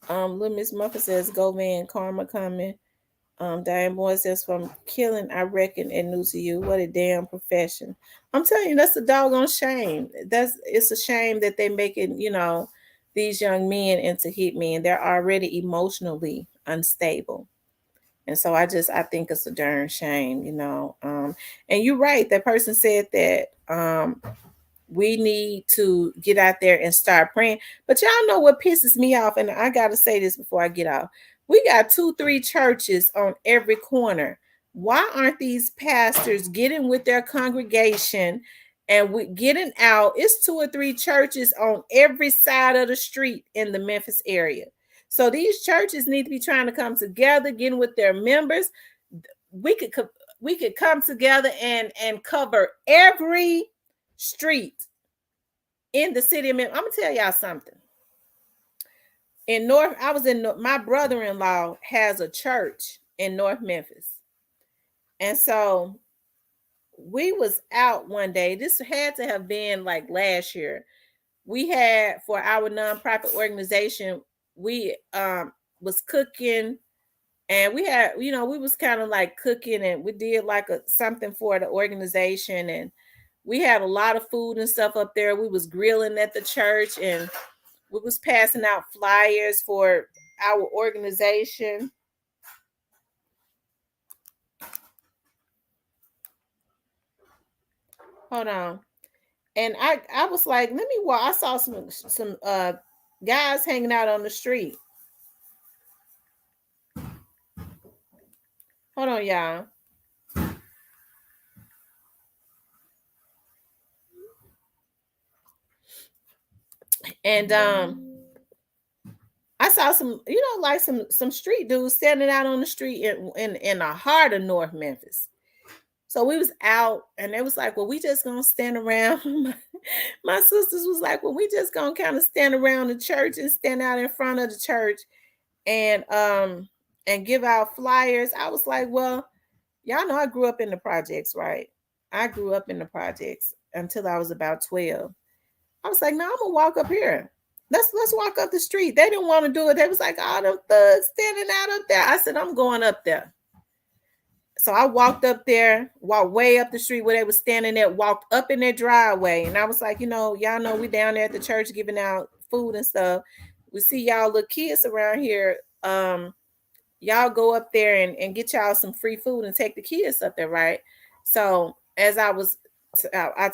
Little Miss Muffin says, "Go man, karma coming." Diane Boy says, "From killing, I reckon, and new to you. What a damn profession." I'm telling you, that's a doggone shame. It's a shame that they making, these young men into hitmen. They're already emotionally unstable. And so I think it's a darn shame. And you're right. That person said that we need to get out there and start praying. But y'all know what pisses me off, and I gotta say this before I get off. We got 2-3 churches on every corner. Why aren't these pastors getting with their congregation and we getting out? It's 2 or 3 churches on every side of the street in the Memphis area. So these churches need to be trying to come together, getting with their members. We could come together and cover every street in the city of Memphis. I'm gonna tell y'all something. My brother-in-law has a church in North Memphis. And so we was out one day. This had to have been like last year. We had, for our nonprofit organization, we was cooking, and we had, we was kind of like cooking, and we did like something for the organization, and we had a lot of food and stuff up there. We was grilling at the church, and we was passing out flyers for our organization. Hold on. And I was like, let me walk. I saw some guys hanging out on the street. Hold on, y'all. And I saw some, like some street dudes standing out on the street in the heart of North Memphis. So we was out and they was like, well, we just gonna stand around. My sisters was like, well, we just gonna kind of stand around the church and stand out in front of the church and give out flyers. I was like, well, y'all know I grew up in the projects, right? I grew up in the projects until I was about 12. I was like, no, I'm gonna walk up here. Let's walk up the street. They didn't want to do it. They was like, all them thugs standing out up there. I said, I'm going up there. So I walked up there, walked way up the street where they was standing there, walked up in their driveway. And I was like, y'all know we down there at the church giving out food and stuff. We see y'all little kids around here. Y'all go up there and get y'all some free food and take the kids up there, right? So as I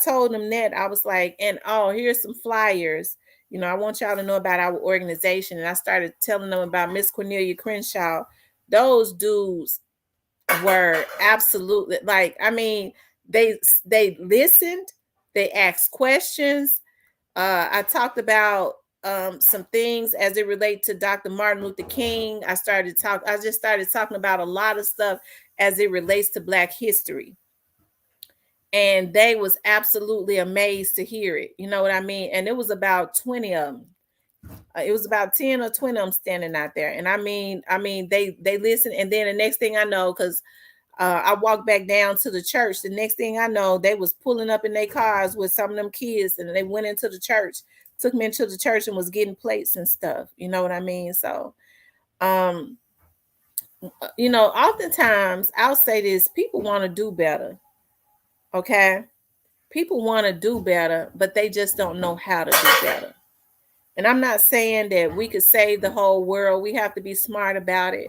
told them that, I was like, and oh, here's some flyers. I want y'all to know about our organization. And I started telling them about Miss Cornelia Crenshaw. Those dudes were absolutely like, I mean, they listened, they asked questions. I talked about some things as it relate to Dr. Martin Luther King. I just started talking about a lot of stuff as it relates to Black history. And they was absolutely amazed to hear it. You know what I mean? And it was about 20 of them. It was about 10 or 20 of them standing out there. And I mean, they listened. And then the next thing I know, because I walked back down to the church. The next thing I know, they was pulling up in their cars with some of them kids, and they went into the church, took me into the church, and was getting plates and stuff. You know what I mean? So, oftentimes I'll say this: people want to do better. Okay, people want to do better, but they just don't know how to do better. And I'm not saying that we could save the whole world. We have to be smart about it.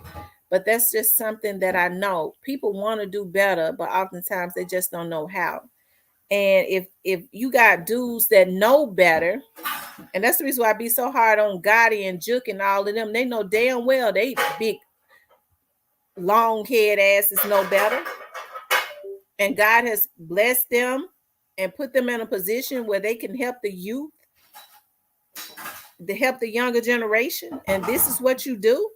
But that's just something that I know. People want to do better, but oftentimes they just don't know how. And if you got dudes that know better, and that's the reason why I be so hard on Gotti and Juke and all of them, they know damn well they big long head asses know better. And God has blessed them and put them in a position where they can help the youth, to help the younger generation. And this is what you do.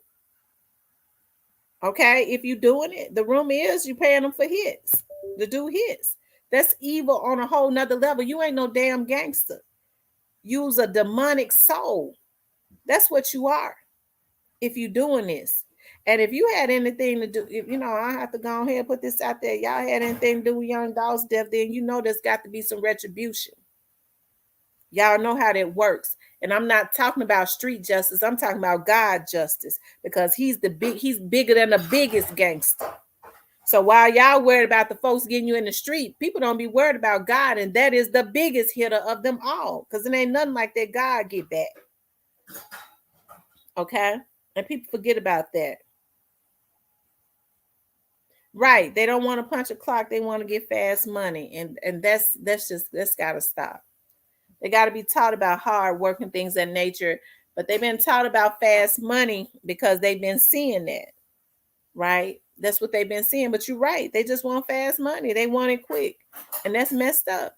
Okay, if you're doing it, the rumor is you paying them for hits, to do hits. That's evil on a whole nother level. You ain't no damn gangster. You's a demonic soul. That's what you are if you're doing this. And if you had anything to do, I have to go ahead and put this out there. Y'all had anything to do with Young Dolph's death, then there's got to be some retribution. Y'all know how that works. And I'm not talking about street justice. I'm talking about God justice, because he's bigger than the biggest gangster. So while y'all worried about the folks getting you in the street, people don't be worried about God. And that is the biggest hitter of them all, because it ain't nothing like that God get back. Okay. And people forget about that. Right. They don't want to punch a clock. They want to get fast money. And that's gotta stop. They got to be taught about hard work and things of nature, but they've been taught about fast money because they've been seeing that, right? That's what they've been seeing. But you're right. They just want fast money. They want it quick. And that's messed up.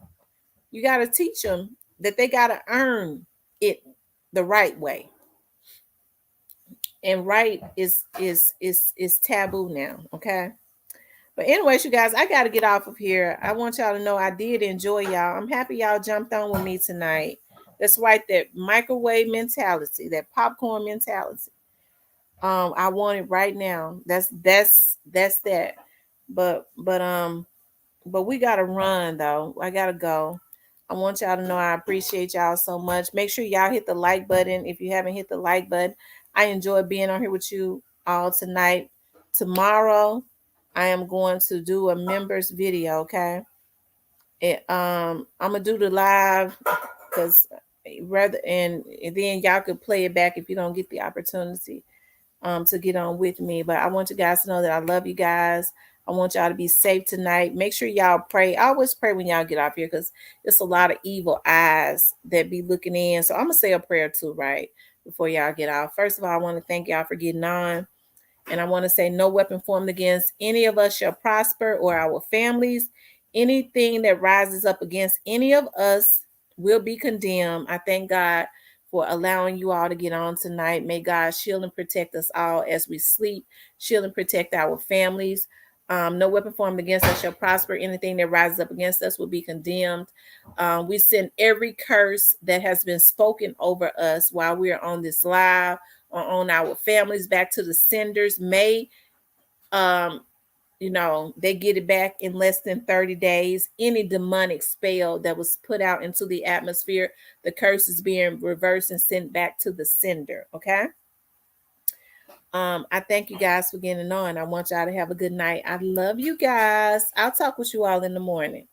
You got to teach them that they got to earn it the right way. And right is taboo now, okay? But anyways, you guys, I got to get off of here. I want y'all to know I did enjoy y'all. I'm happy y'all jumped on with me tonight. That's right, that microwave mentality, that popcorn mentality. I want it right now. That's that. But we gotta run though. I gotta go. I want y'all to know I appreciate y'all so much. Make sure y'all hit the like button if you haven't hit the like button. I enjoy being on here with you all tonight. Tomorrow, I am going to do a members video, okay? I'm gonna do the live because and then y'all could play it back if you don't get the opportunity to get on with me. But I want you guys to know that I love you guys. I want y'all to be safe tonight. Make sure y'all pray. I always pray when y'all get off here, because it's a lot of evil eyes that be looking in. So I'm gonna say a prayer too, right, before y'all get off. First of all, I want to thank y'all for getting on. And I want to say no weapon formed against any of us shall prosper, or our families. Anything that rises up against any of us will be condemned. I thank God for allowing you all to get on tonight. May God shield and protect us all as we sleep. Shield and protect our families. No weapon formed against us shall prosper. Anything that rises up against us will be condemned. We send every curse that has been spoken over us while we are on this live or on our families back to the senders. May they get it back in less than 30 days. Any demonic spell that was put out into the atmosphere, the curse is being reversed and sent back to the sender. Okay. I thank you guys for getting on. I want y'all to have a good night. I love you guys. I'll talk with you all in the morning.